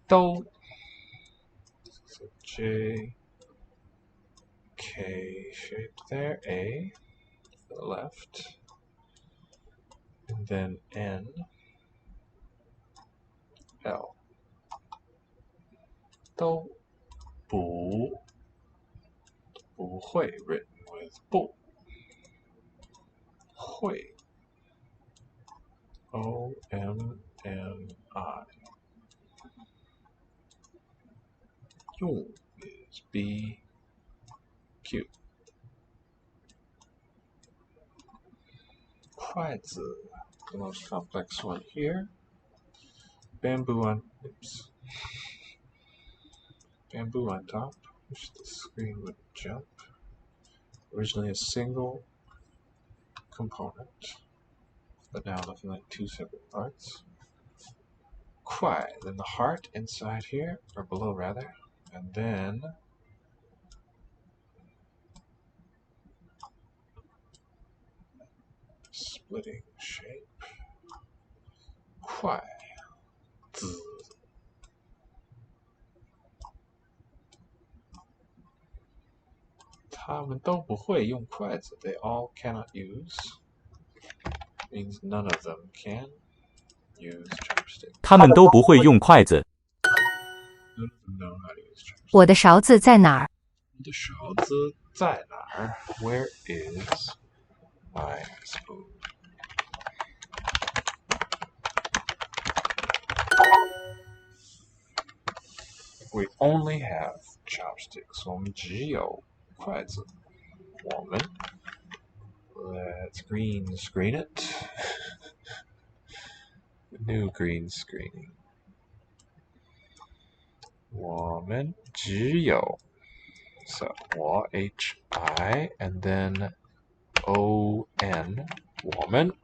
都 so J K shape there, A to the left, and then N L. 都不会 written with 不会 O M N I. 用 is B Q. 筷子 the most complex one here. Bamboo on top. Wish the screen would jump. Originally a single component, but now looking like 2 separate parts. Kwai, then the heart inside here, or below rather, and then splitting shape. Kwai. 子 他们都不会用筷子. They all cannot use. Means none of them can use chopsticks. 他们都不会用筷子。None of them know how to use chopsticks. 我的勺子在哪儿？你的勺子在哪儿? Where is my spoon? We only have chopsticks. 我们只有筷子。我们 Let's green screen it. New green screening. 我们只有 So 我 H I and then O N 我们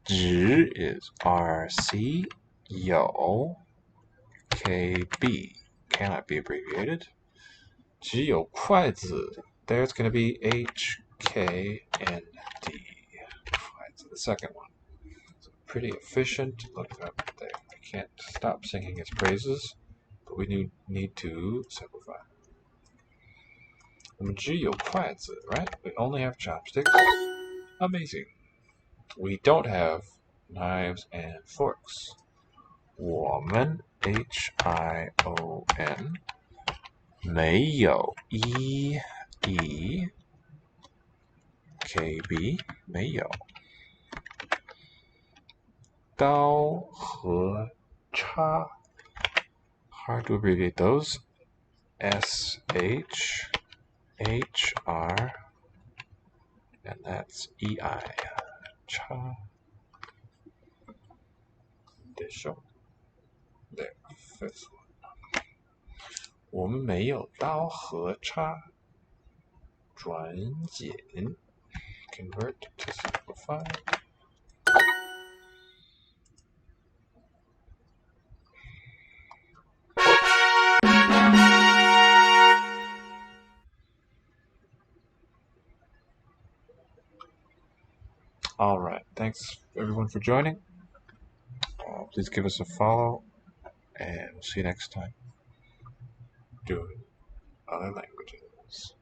只 is R C 有 K B cannot be abbreviated. 只有筷子 There's going to be H K N D. The second one. So pretty efficient. Look up there. I can't stop singing its praises, but we need to simplify. 我们只有筷子, right? We only have chopsticks. Amazing. We don't have knives and forks. 我们 H-I-O-N 没有 E KB 没有。刀和叉 hard to abbreviate those. SH HR and that's EI 叉 でしょ There, fifth one. 我们没有刀和叉。转简 convert to simplify. All right, thanks everyone for joining. Please give us a follow, and we'll see you next time doing other languages.